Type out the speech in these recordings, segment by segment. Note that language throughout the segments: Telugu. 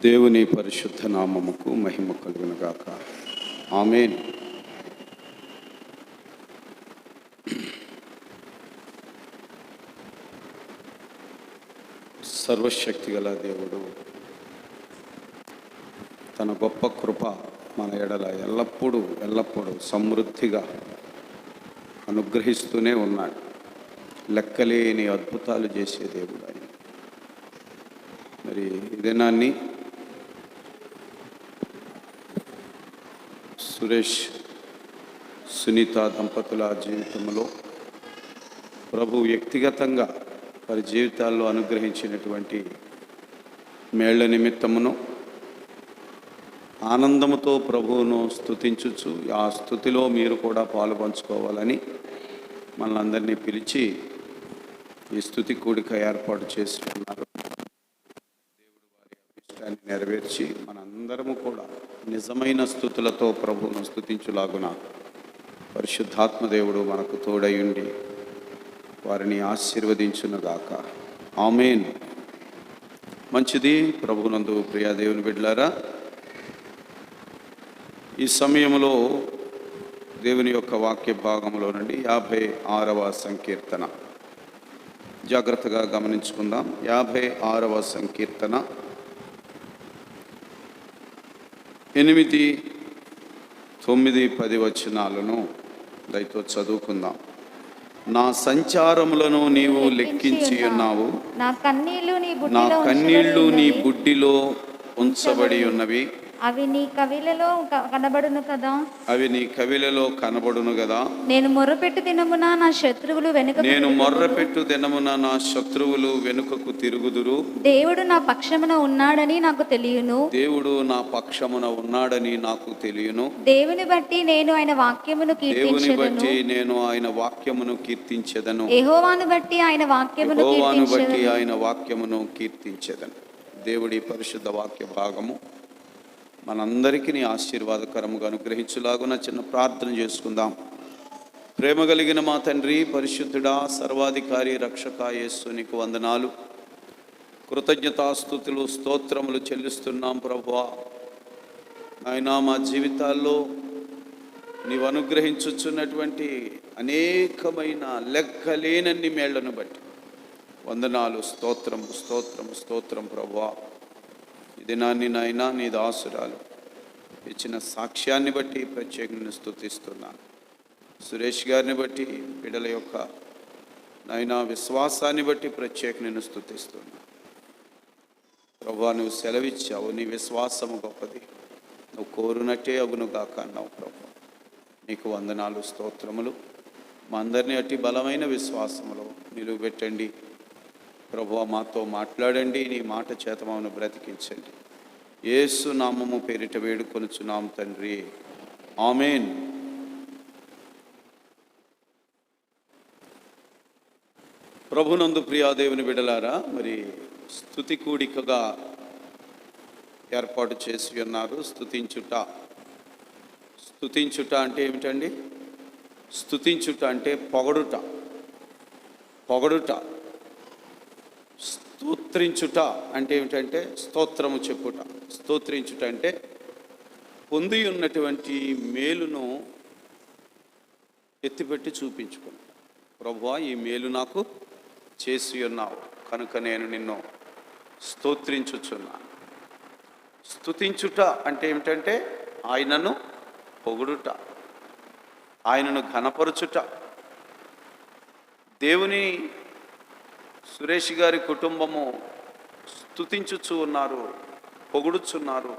దేవుని పరిశుద్ధ నామముకు మహిమ కలుగును గాక. ఆమేన్. సర్వశక్తిగల దేవుడు తన గొప్ప కృప మన ఎడల ఎల్లప్పుడూ సమృద్ధిగా అనుగ్రహిస్తూనే ఉన్నాడు. లెక్కలేని అద్భుతాలు చేసే దేవుడు ఆయన. మరి ఈ దినాన్ని సురేష్ సునీత దంపతుల జీవితంలో ప్రభు వ్యక్తిగతంగా వారి జీవితాల్లో అనుగ్రహించినటువంటి మేళ్ల నిమిత్తమును ఆనందముతో ప్రభువును స్తుతించుచు ఆ స్తుతిలో మీరు కూడా పాలు పంచుకోవాలని మనల్ని అందరినీ పిలిచి ఈ స్తుతి కూడిక ఏర్పాటు చేసి ఉన్నారు. దేవుడు వారి అభిష్టాన్ని నెరవేర్చి మనందరము కూడా నిజమైన స్తుతులతో ప్రభువును స్తుతించులాగున పరిశుద్ధాత్మ దేవుడు మనకు తోడయుండి వారిని ఆశీర్వదించునుగాక. ఆమేన్. మంచిది. ప్రభువునందు ప్రియా దేవుని బిడ్డలారా, ఈ సమయంలో దేవుని యొక్క వాక్య భాగంలో నుండి 56వ సంకీర్తన జాగ్రత్తగా గమనించుకుందాం. 56వ సంకీర్తన 8, 9, 10 వచనాలను దయతో చదువుకుందాం. నా సంచారములను నీవు లెక్కించి ఉన్నావు, నా కన్నీళ్లు నీ బుడ్డిలో ఉంచబడి ఉన్నవి. అవి నీ కవిలలో కనబడును కదా. నేను మొర్రపెట్టు దినమున నా శత్రువులు వెనుకకు తిరుగుదురు. దేవుడు నా పక్షమున ఉన్నాడని నాకు తెలియను. దేవుని బట్టి నేను ఆయన వాక్యమును కీర్తించెదను. యెహోవాను బట్టి ఆయన వాక్యమును కీర్తించెదను. దేవుడి పరిశుద్ధ వాక్య భాగము మనందరికీ ఆశీర్వాదకరముగా అనుగ్రహించులాగున చిన్న ప్రార్థన చేసుకుందాం. ప్రేమ కలిగిన మా తండ్రి, పరిశుద్ధుడా, సర్వాధికారి, రక్షక యేసు నీకు వందనాలు, కృతజ్ఞతాస్తుతులు, స్తోత్రములు చెల్లిస్తున్నాం ప్రభువా. నాయనా, మా జీవితాల్లో నీవు అనుగ్రహించుచున్నటువంటి అనేకమైన లెక్కలేనన్ని మేళ్లను బట్టి వందనాలు, స్తోత్రం ప్రభువా. ఈ దినాన్ని నాయనా నీ దాసురాలు ఇచ్చిన సాక్ష్యాన్ని బట్టి ప్రత్యేకంగా స్తుతిస్తున్నాను. సురేష్ గారిని బట్టి, బిడ్డల యొక్క నాయనా విశ్వాసాన్ని బట్టి ప్రత్యేకంగా స్తుతిస్తున్నాను. ప్రభువా, నువ్వు సెలవిచ్చావు, నీ విశ్వాసము గొప్పది, నువ్వు కోరునట్టే అగును గాక అన్నావు. ప్రభు నీకు వందనాలు, స్తోత్రములు. మా అందరినీ అట్టి బలమైన విశ్వాసములో నిలువబెట్టండి. ప్రభువా, మాతో మాట్లాడండి, నీ మాట చేత మమ్మల్ని బ్రతికించండి. యేసు నామము పేరిట వేడుకొనుచున్నాం తండ్రి. ఆమేన్. ప్రభునందు ప్రియా దేవుని బిడ్డలారా, మరి స్తుతి కూడికగా ఏర్పాటు చేసి ఉన్నారు. స్తుతించుట అంటే ఏమిటండి? స్తుతించుట అంటే పొగడుట. స్తోత్రించుట అంటే ఏమిటంటే స్తోత్రము చెప్పుట. స్తోత్రించుట అంటే పొంది ఉన్నటువంటి మేలును ఎత్తిపెట్టి చూపించుకుంటా. ప్రభువా, ఈ మేలు నాకు చేసి ఉన్నావు కనుక నేను నిన్ను స్తోత్రించుచున్నాను. స్తుతించుట అంటే ఏమిటంటే ఆయనను పొగుడుట, ఆయనను ఘనపరుచుట. దేవుని సురేష్ గారి కుటుంబము స్తుతించుచు ఉన్నారు, పొగుడుచున్నారు.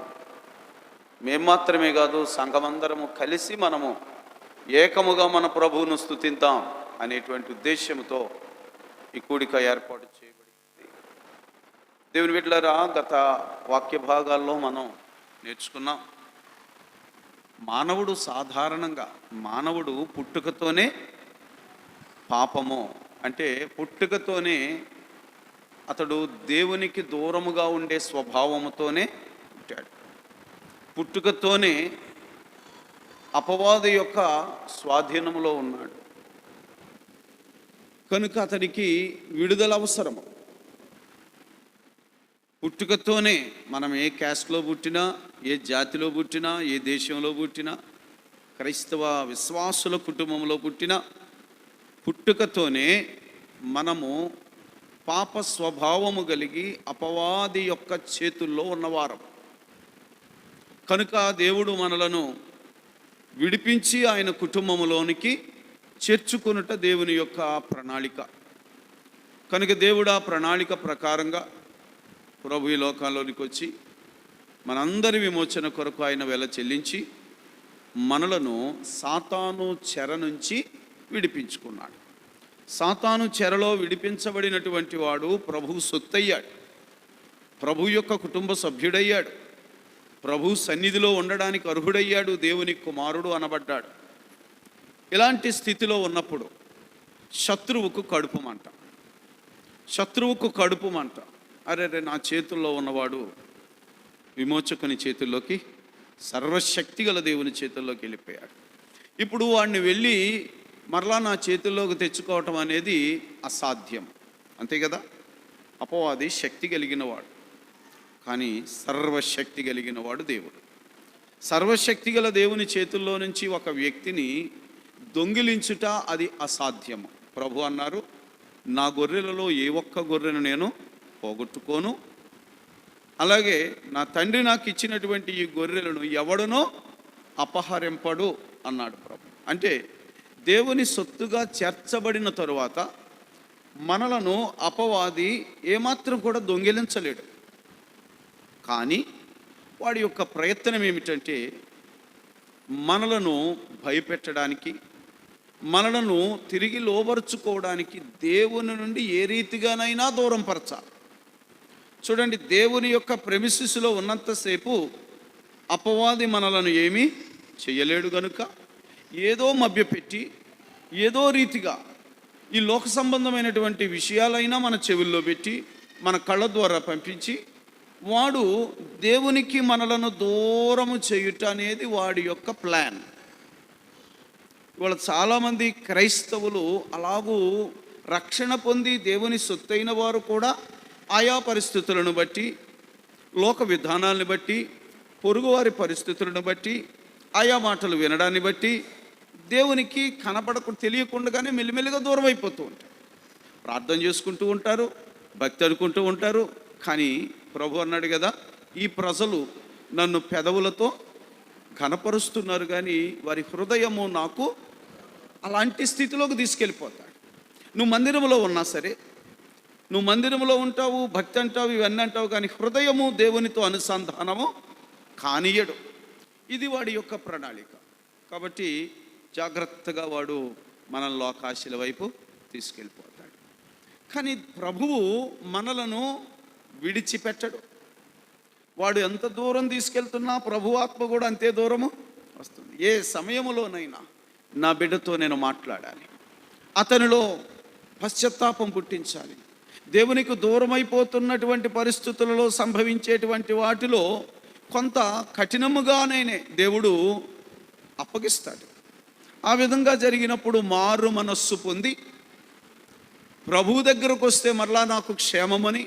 మేము మాత్రమే కాదు, సంఘమందరము కలిసి మనము ఏకముగా మన ప్రభువును స్తుతిద్దాం అనేటువంటి ఉద్దేశంతో ఈ కూడిక ఏర్పాటు చేయబడింది. దేవుని బిడ్డలారా, గత వాక్య భాగాల్లో మనం నేర్చుకున్నాం, మానవుడు పుట్టుకతోనే పాపము అంటే పుట్టుకతోనే అతడు దేవునికి దూరముగా ఉండే స్వభావముతోనే పుట్టాడు. పుట్టుకతోనే అపవాది యొక్క స్వాధీనములో ఉన్నాడు కనుక అతడికి విడుదల అవసరము. పుట్టుకతోనే మనం ఏ క్యాస్ట్లో పుట్టినా, ఏ జాతిలో పుట్టినా, ఏ దేశంలో పుట్టినా, క్రైస్తవ విశ్వాసుల కుటుంబంలో పుట్టినా, పుట్టుకతోనే మనము పాప స్వభావము కలిగి అపవాది యొక్క చేతుల్లో ఉన్నవారం. కనుక దేవుడు మనలను విడిపించి ఆయన కుటుంబంలోనికి చేర్చుకొనుట దేవుని యొక్క ప్రణాళిక. కనుక దేవుడు ఆ ప్రణాళిక ప్రకారంగా ప్రభు ఈ లోకాల్లోనికి వచ్చి మనందరి విమోచన కొరకు ఆయన వెల చెల్లించి మనలను సాతాను చెర నుంచి విడిపించుకున్నాడు. సాతాను చెరలో విడిపించబడినటువంటి వాడు ప్రభు సొత్తయ్యాడు, ప్రభు యొక్క కుటుంబ సభ్యుడయ్యాడు, ప్రభు సన్నిధిలో ఉండడానికి అర్హుడయ్యాడు, దేవుని కుమారుడు అనబడ్డాడు. ఇలాంటి స్థితిలో ఉన్నప్పుడు శత్రువుకు కడుపు మంట. అరే నా చేతుల్లో ఉన్నవాడు విమోచకుని చేతుల్లోకి, సర్వశక్తి గల దేవుని చేతుల్లోకి వెళ్ళిపోయాడు. ఇప్పుడు వాడిని వెళ్ళి మరలా నా చేతుల్లోకి తెచ్చుకోవటం అనేది అసాధ్యం, అంతే కదా. అపవాది శక్తి కలిగినవాడు, కానీ సర్వశక్తి కలిగిన వాడు దేవుడు. సర్వశక్తి గల దేవుని చేతుల్లో నుంచి ఒక వ్యక్తిని దొంగిలించుట అది అసాధ్యము. ప్రభు అన్నారు, నా గొర్రెలలో ఏ ఒక్క గొర్రెను నేను పోగొట్టుకోను, అలాగే నా తండ్రి నాకు ఇచ్చినటువంటి ఈ గొర్రెలను ఎవడనో అపహరింపడు అన్నాడు ప్రభు. అంటే దేవుని సొత్తుగా చేర్చబడిన తరువాత మనలను అపవాది ఏమాత్రం కూడా దొంగిలించలేడు. కానీ వాడి యొక్క ప్రయత్నం ఏమిటంటే మనలను భయపెట్టడానికి, మనలను తిరిగి లోబరుచుకోవడానికి దేవుని నుండి ఏ రీతిగానైనా దూరం పరచాలి. చూడండి, దేవుని యొక్క ప్రెమిసిస్లో ఉన్నంతసేపు అపవాది మనలను ఏమీ చేయలేడు. గనుక ఏదో మభ్యపెట్టి ఏదో రీతిగా ఈ లోక సంబంధమైనటువంటి విషయాలైనా మన చెవుల్లో పెట్టి మన కళ్ళ ద్వారా పంపించి వాడు దేవునికి మనలను దూరము చేయుట అనేది వాడి యొక్క ప్లాన్. ఇవాళ చాలామంది క్రైస్తవులు అలాగూ రక్షణ పొంది దేవుని సొత్తైన వారు కూడా ఆయా పరిస్థితులను బట్టి, లోక విధానాలను బట్టి, పొరుగువారి పరిస్థితులను బట్టి, ఆయా మాటలు వినడాన్ని బట్టి దేవునికి తెలియకుండానే మెల్లిమెల్లిగా దూరం అయిపోతూ ఉంటారు. ప్రార్థన చేసుకుంటూ ఉంటారు, భక్తి అనుకుంటూ ఉంటారు. కానీ ప్రభు అన్నాడు కదా, ఈ ప్రజలు నన్ను పెదవులతో ఘనపరుస్తున్నారు కానీ వారి హృదయము నాకు అలాంటి స్థితిలోకి తీసుకెళ్ళిపోతాడు. నువ్వు మందిరంలో ఉన్నా సరే, నువ్వు మందిరంలో ఉంటావు, భక్తి అంటావు, ఇవన్నీ అంటావు, కానీ హృదయము దేవునితో అనుసంధానము కానియడు. ఇది వాడి యొక్క ప్రణాళిక. కాబట్టి జాగ్రత్తగా వాడు మనల్ని లోకాశల వైపు తీసుకెళ్ళిపోతాడు. కానీ ప్రభువు మనలను విడిచిపెట్టడు. వాడు ఎంత దూరం తీసుకెళ్తున్నా ప్రభు ఆత్మ కూడా అంతే దూరము వస్తుంది. ఏ సమయంలోనైనా నా బిడ్డతో నేను మాట్లాడాలి, అతనిలో పశ్చాత్తాపం పుట్టించాలి. దేవునికి దూరమైపోతున్నటువంటి పరిస్థితులలో సంభవించేటువంటి వాటిలో కొంత కఠినముగానే దేవుడు అప్పగిస్తాడు. ఆ విధంగా జరిగినప్పుడు మారు మనస్సు పొంది ప్రభు దగ్గరకు వస్తే మరలా నాకు క్షేమమని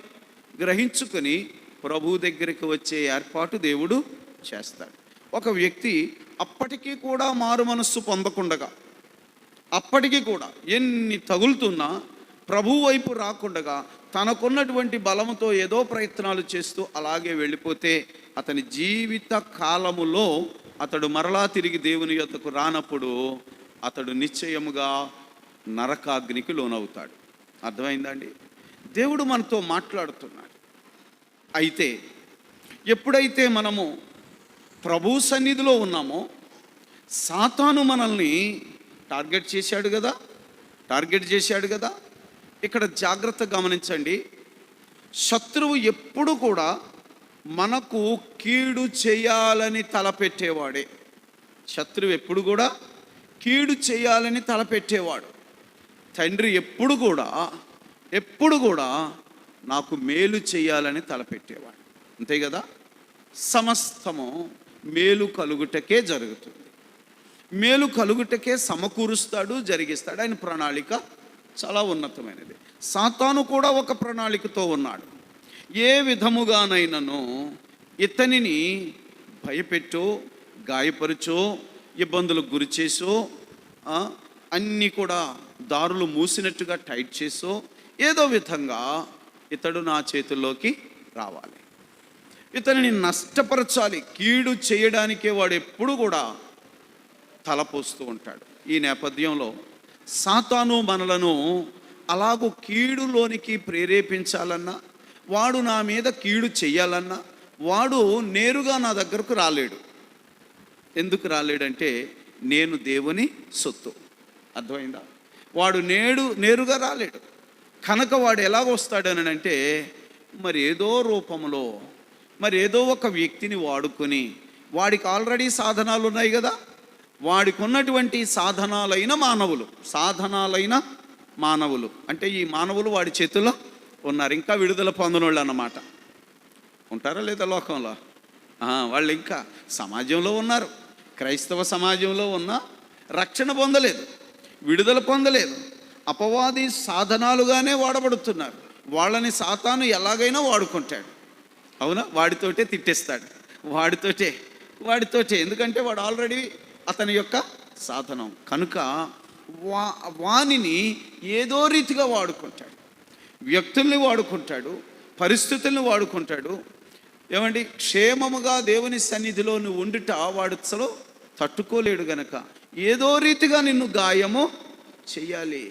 గ్రహించుకొని ప్రభు దగ్గరికి వచ్చే ఏర్పాటు దేవుడు చేస్తాడు. ఒక వ్యక్తి అప్పటికీ కూడా మారు మనస్సు పొందకుండగా, అప్పటికీ కూడా ఎన్ని తగులుతున్నా ప్రభు వైపు రాకుండగా తనకున్నటువంటి బలముతో ఏదో ప్రయత్నాలు చేస్తూ అలాగే వెళ్ళిపోతే అతని జీవిత కాలములో అతడు మరలా తిరిగి దేవుని యొద్దకు రానప్పుడు అతడు నిశ్చయముగా నరకాగ్నికి లోనవుతాడు. అర్థమైందండి? దేవుడు మనతో మాట్లాడుతున్నాడు. అయితే ఎప్పుడైతే మనము ప్రభు సన్నిధిలో ఉన్నామో సాతాను మనల్ని టార్గెట్ చేశాడు కదా. ఇక్కడ జాగ్రత్త గమనించండి, శత్రువు ఎప్పుడు కూడా మనకు కీడు చేయాలని తలపెట్టేవాడే. శత్రువు ఎప్పుడు కూడా కీడు చేయాలని తలపెట్టేవాడు. తండ్రి ఎప్పుడు కూడా నాకు మేలు చేయాలని తలపెట్టేవాడు, అంతే కదా. సమస్తము మేలు కలుగుటకే జరుగుతుంది, మేలు కలుగుటకే సమకూరుస్తాడు, జరిగిస్తాడు. ఆయన ప్రణాళిక చాలా ఉన్నతమైనది. సాతాను కూడా ఒక ప్రణాళికతో ఉన్నాడు. ఏ విధముగానైనను ఇతనిని భయపెట్టో, గాయపరచో, ఇబ్బందులకు గురి చేసో, అన్నీ కూడా దారులు మూసినట్టుగా టైట్ చేసో, ఏదో విధంగా ఇతడు నా చేతుల్లోకి రావాలి. ఇతనిని నష్టపరచాలి, కీడు చేయడానికే వాడు ఎప్పుడు కూడా తలపోస్తూ ఉంటాడు. ఈ నేపథ్యంలో సాతాను మనలను అలాగూ కీడులోనికి ప్రేరేపించాలన్నా, వాడు నా మీద కీడు చెయ్యాలన్నా వాడు నేరుగా నా దగ్గరకు రాలేడు. ఎందుకు రాలేడంటే నేను దేవుని సొత్తు. అర్థమైందా? వాడు నేరుగా రాలేడు. కనుక వాడు ఎలా వస్తాడని అంటే మరి ఏదో రూపంలో, మరి ఏదో ఒక వ్యక్తిని వాడుకొని, వాడికి ఆల్రెడీ సాధనాలు ఉన్నాయి కదా, వాడికి ఉన్నటువంటి సాధనాలైన మానవులు అంటే ఈ మానవులు వాడి చేతుల్లో ఉన్నారు. ఇంకా విడుదల పొందనోళ్ళు అన్నమాట. ఉంటారా లేదా లోకంలో? వాళ్ళు ఇంకా సమాజంలో ఉన్నారు. క్రైస్తవ సమాజంలో ఉన్న రక్షణ పొందలేదు, విడుదల పొందలేదు, అపవాది సాధనాలుగానే వాడబడుతున్నారు. వాళ్ళని సాతాను ఎలాగైనా వాడుకుంటాడు. అవునా? వాడితోటే తిట్టేస్తాడు, వాడితోటే ఎందుకంటే వాడు ఆల్రెడీ అతని యొక్క సాధనం. కనుక వానిని ఏదో రీతిగా వాడుకుంటాడు, వ్యక్తుల్ని వాడుకుంటాడు, పరిస్థితుల్ని వాడుకుంటాడు. ఏమండి, క్షేమముగా దేవుని సన్నిధిలో నువ్వు ఉండుట వాడు అసలు తట్టుకోలేడు. గనక ఏదో రీతిగా నిన్ను గాయము చెయ్యాలి.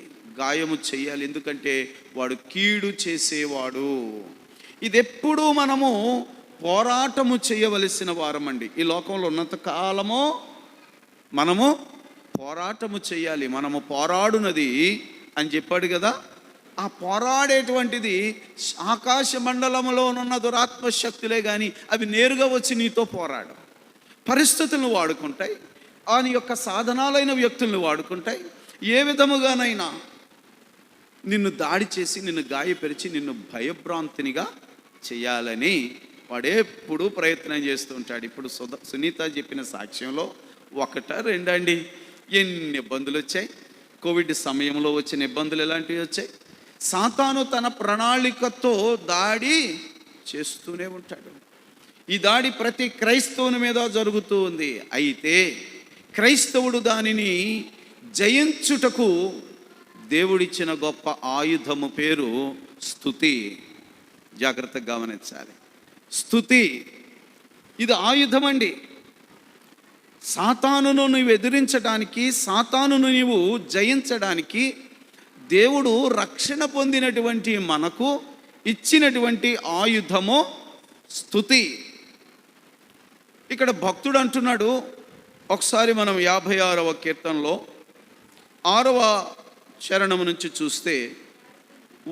ఎందుకంటే వాడు కీడు చేసేవాడు. ఇది ఎప్పుడూ మనము పోరాటము చేయవలసిన వారమండి. ఈ లోకంలో ఉన్నంత కాలము మనము పోరాటము చేయాలి. మనము పోరాడునది అని చెప్పాడు కదా. ఆ పోరాడేటువంటిది ఆకాశ మండలంలో ఉన్న దురాత్మశక్తులే కానీ అవి నేరుగా వచ్చి నీతో పోరాడు. పరిస్థితులను వాడుకుంటాయి, ఆయన యొక్క సాధనాలైన వ్యక్తులను వాడుకుంటాయి. ఏ విధముగానైనా నిన్ను దాడి చేసి, నిన్ను గాయపరిచి, నిన్ను భయభ్రాంతినిగా చేయాలని వాడెప్పుడు ప్రయత్నం చేస్తూ ఉంటాడు. ఇప్పుడు సునీత చెప్పిన సాక్ష్యంలో 1, 2 అండి, ఎన్ని ఇబ్బందులు వచ్చాయి. కోవిడ్ సమయంలో వచ్చిన ఇబ్బందులు ఎలాంటివి వచ్చాయి. సాతాను తన ప్రణాళికతో దాడి చేస్తూనే ఉంటాడు. ఈ దాడి ప్రతి క్రైస్తవుని మీద జరుగుతూ ఉంది. అయితే క్రైస్తవుడు దానిని జయించుటకు దేవుడిచ్చిన గొప్ప ఆయుధము పేరు స్తుతి. జాగ్రత్తగా గమనించాలి. స్తుతి ఇది ఆయుధం అండి. సాతానును నీవు ఎదిరించడానికి, సాతానును నీవు జయించడానికి దేవుడు రక్షణ పొందినటువంటి మనకు ఇచ్చినటువంటి ఆయుధము స్తుతి. ఇక్కడ భక్తుడు అంటున్నాడు, ఒకసారి మనం 56వ కీర్తనలో 6వ చరణము నుంచి చూస్తే,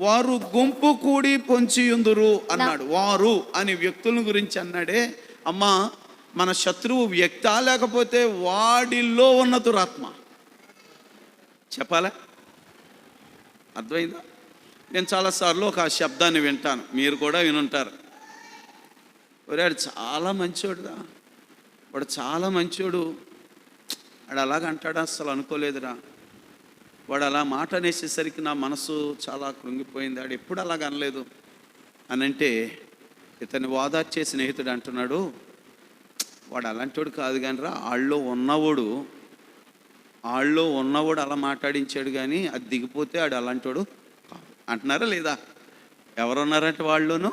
వారు గుంపు కూడి పొంచియుందురు అన్నాడు. వారు అని వ్యక్తుల గురించి అన్నాడే. అమ్మా, మన శత్రువు వ్యక్తా లేకపోతే వాడిలో ఉన్న దురాత్మ చెప్పాలా? అర్థమైందా? నేను చాలాసార్లు ఒక శబ్దాన్ని వింటాను, మీరు కూడా వినుంటారు. వాడు చాలా మంచోడురా, వాడు చాలా మంచోడు, వాడు అలాగ అంటాడా, అసలు అనుకోలేదురా, వాడు అలా మాట అనేసేసరికి నా మనసు చాలా కృంగిపోయింది, వాడు ఎప్పుడు అలాగ అనలేదు అని అంటే, ఇతని వాదార్చే స్నేహితుడు అంటున్నాడు, వాడు అలాంటివాడు కాదు కానీ రా, ఆళ్ళలో ఉన్నవాడు అలా మాట్లాడించాడు కానీ అది దిగిపోతే వాడు అలాంటివాడు అంటున్నారా లేదా? ఎవరున్నారంటే వాళ్ళలోనూ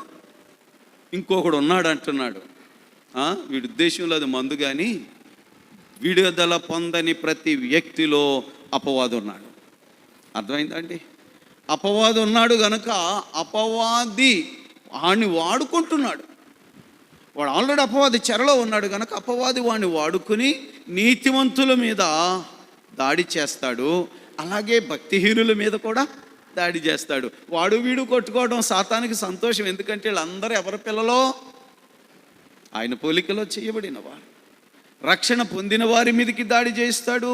ఇంకొకడు ఉన్నాడు అంటున్నాడు. వీడి ఉద్దేశంలో అది మందు కానీ విడుదల పొందని ప్రతి వ్యక్తిలో అపవాది ఉన్నాడు. అర్థమైందండి? అపవాది ఉన్నాడు గనక అపవాది వాడిని వాడుకుంటున్నాడు. వాడు ఆల్రెడీ అపవాది చెరలో ఉన్నాడు కనుక అపవాది వాడిని వాడుకుని నీతిమంతుల మీద దాడి చేస్తాడు. అలాగే భక్తిహీనుల మీద కూడా దాడి చేస్తాడు. వాడు వీడు కొట్టుకోవడం సాతానికి సంతోషం. ఎందుకంటే వీళ్ళందరూ ఎవరి పిల్లలో? ఆయన పోలికలో చేయబడిన వారు. రక్షణ పొందిన వారి మీదకి దాడి చేస్తాడు,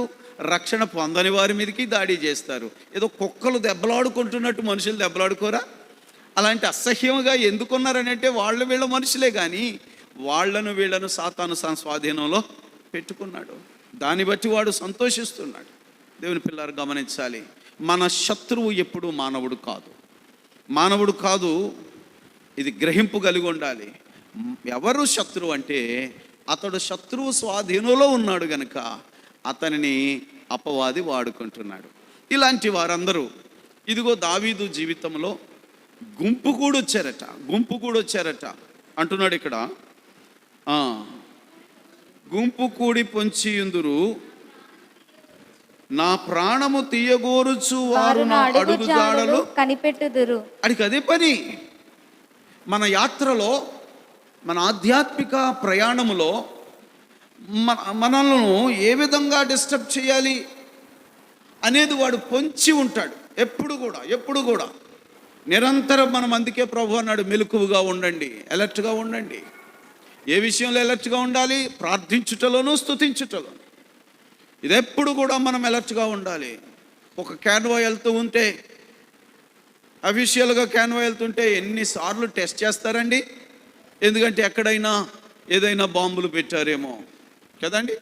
రక్షణ పొందని వారి మీదకి దాడి చేస్తారు. ఏదో కుక్కలు దెబ్బలాడుకుంటున్నట్టు మనుషులు దెబ్బలాడుకోరా? అలాంటి అసహ్యంగా ఎందుకున్నారని అంటే వాళ్ళు వీళ్ళ మనుషులే కానీ వీళ్ళను సాతాను స్వాధీనంలో పెట్టుకున్నాడు. దాన్ని బట్టి వాడు సంతోషిస్తున్నాడు. దేవుని పిల్లలు గమనించాలి, మన శత్రువు ఎప్పుడు మానవుడు కాదు. ఇది గ్రహింపు కలిగి ఉండాలి. ఎవరు శత్రువు అంటే అతడు శత్రువు స్వాధీనంలో ఉన్నాడు గనుక అతనిని అపవాది వాడుకుంటున్నాడు. ఇలాంటి వారందరూ ఇదిగో దావీదు జీవితంలో గుంపు కూడొచ్చారట అంటున్నాడు ఇక్కడ. గుంపు కూడి పొంచియుందురు, నా ప్రాణము తీయగోరుచు వారు నా అడుగు జాడలు కనిపెట్టుదురు. అడికి అదే పని. మన యాత్రలో, మన ఆధ్యాత్మిక ప్రయాణములో మనల్ని ఏ విధంగా డిస్టర్బ్ చేయాలి అనేది వాడు పొంచి ఉంటాడు. ఎప్పుడు కూడా నిరంతరం మనం అందుకే ప్రభు అన్నాడు, మెలకువగా ఉండండి, అలర్ట్గా ఉండండి. ఏ విషయంలో అలర్ట్గా ఉండాలి? ప్రార్థించుటలోనూ స్తుతించుటలోను. ఇది ఎప్పుడు కూడా మనం అలర్ట్గా ఉండాలి. ఒక క్యాన్వా వెళ్తూ ఉంటే, అఫీషియల్గా క్యాన్వా వెళ్తుంటే ఎన్నిసార్లు టెస్ట్ చేస్తారండి? ఎందుకంటే ఎక్కడైనా ఏదైనా బాంబులు పెట్టారేమో కదండి,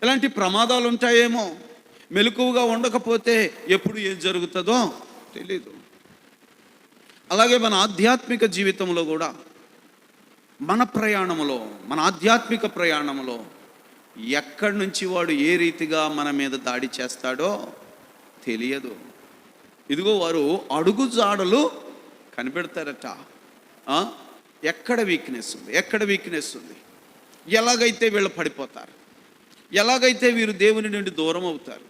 ఇలాంటి ప్రమాదాలు ఉంటాయేమో. మెలకువగా ఉండకపోతే ఎప్పుడు ఏం జరుగుతుందో తెలీదు. అలాగే మన ఆధ్యాత్మిక జీవితంలో కూడా, మన ప్రయాణంలో, మన ఆధ్యాత్మిక ప్రయాణంలో ఎక్కడి నుంచి వాడు ఏ రీతిగా మన మీద దాడి చేస్తాడో తెలియదు. ఇదిగో వారు అడుగు జాడలు కనిపెడతారట. ఎక్కడ వీక్నెస్ ఉంది, ఎలాగైతే వీళ్ళు పడిపోతారు, ఎలాగైతే వీరు దేవుని నుండి దూరం అవుతారు.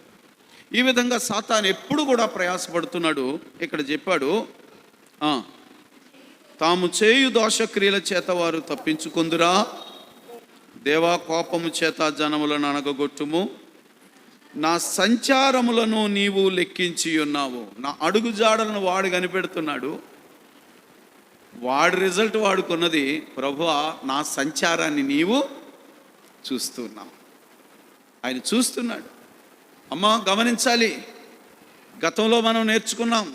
ఈ విధంగా సాతాను ఎప్పుడు కూడా ప్రయాసపడుతున్నాడు. ఇక్కడ చెప్పాడు, తాము చేయు దోషక్రియల చేత వారు తప్పించుకుందురా, దేవా కోపము చేత జనములను అనగగొట్టుము, నా సంచారములను నీవు లెక్కించి ఉన్నావు. నా అడుగు జాడలను వాడు కనిపెడుతున్నాడు. వాడి రిజల్ట్ వాడుకున్నది, ప్రభువా నా సంచారాన్ని నీవు చూస్తున్నావు. ఆయన చూస్తున్నాడు. అమ్మా గమనించాలి, గతంలో మనం నేర్చుకున్నాం,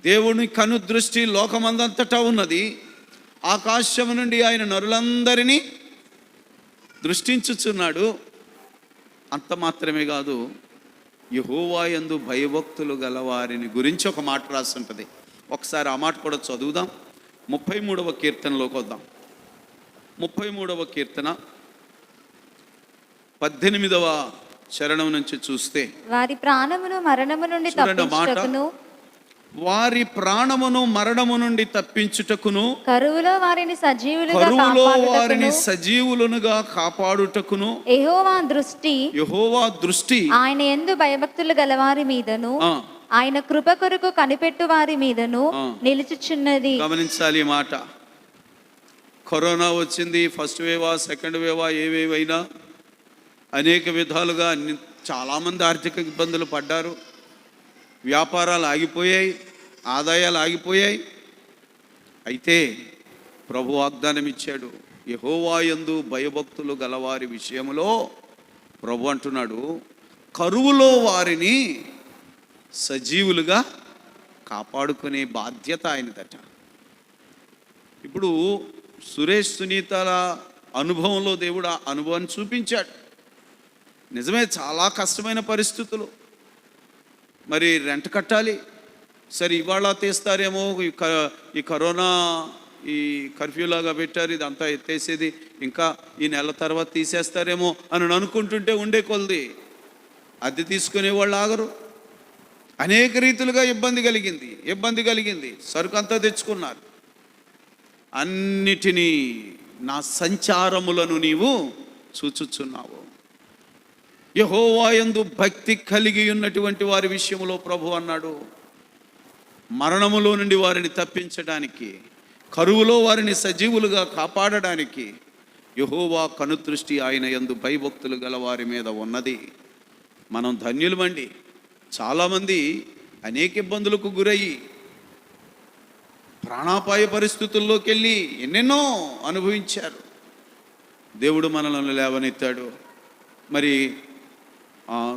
దేవుని కను దృష్టి లోకమందంతటా ఉన్నది. ఆకాశం నుండి ఆయన నరులందరినీ దృష్టించుచున్నాడు. అంత మాత్రమే కాదు, యెహోవా యందు భయభక్తులు గల వారిని గురించి ఒక మాట రాసి ఉంటుంది. ఒకసారి ఆ మాట కూడా చదువుదాం. 33వ కీర్తనలోకి వద్దాం. 33వ కీర్తన 18వ చరణం నుంచి చూస్తే, వారి ప్రాణమును మరణము నుండి తప్పించుటకును, వారి ప్రాణమును మరణము నుండి తప్పించుటకును, కరువులో వారిని సజీవులుగా కాపాడుటకును యెహోవా దృష్టి ఆయన యందు భయభక్తులు గలవారి మీదను, ఆయన కృప కొరకు కనిపెట్టు వారి మీదను నిలుచుచున్నది. గమనించాలి ఈ మాట. కరోనా వచ్చింది, ఫస్ట్ వేవా, సెకండ్ వేవా, ఏవేవైనా అనేక విధాలుగా చాలామంది ఆర్థిక ఇబ్బందులు పడ్డారు. వ్యాపారాలు ఆగిపోయాయి, ఆదాయాలు ఆగిపోయాయి. అయితే ప్రభు వాగ్దానం ఇచ్చాడు, యెహోవా యందు భయభక్తులు గలవారి విషయంలో ప్రభు అంటున్నాడు, కరువులో వారిని సజీవులుగా కాపాడుకునే బాధ్యత ఆయనదట. ఇప్పుడు సురేష్ సునీతల అనుభవంలో దేవుడు ఆ అనుభవాన్ని చూపించాడు. నిజమే, చాలా కష్టమైన పరిస్థితులు. మరి రెంట్ కట్టాలి, సరే ఇవాళ తీస్తారేమో, ఈ కరోనా ఈ కర్ఫ్యూ లాగా పెట్టారు, ఇదంతా ఎత్తేసేది, ఇంకా ఈ నెల తర్వాత తీసేస్తారేమో అని అనుకుంటుంటే ఉండే కొలది అద్దె తీసుకునే వాళ్ళు ఆగరు. అనేక రీతులుగా ఇబ్బంది కలిగింది. సరుకు అంతా తెచ్చుకున్నారు. అన్నిటినీ నా సంచారములను నీవు చూచుచున్నావు. యెహోవా యందు భక్తి కలిగి ఉన్నటువంటి వారి విషయంలో ప్రభు అన్నాడు, మరణములో నుండి వారిని తప్పించడానికి, కరువులో వారిని సజీవులుగా కాపాడడానికి యెహోవా కనుదృష్టి ఆయన యందు భయభక్తులు గల వారి మీద ఉన్నది. మనం ధన్యులమండి. చాలామంది అనేక ఇబ్బందులకు గురయ్యి ప్రాణాపాయ పరిస్థితుల్లోకి వెళ్ళి ఎన్నెన్నో అనుభవించారు. దేవుడు మనల్ని లేవనెత్తాడు. మరి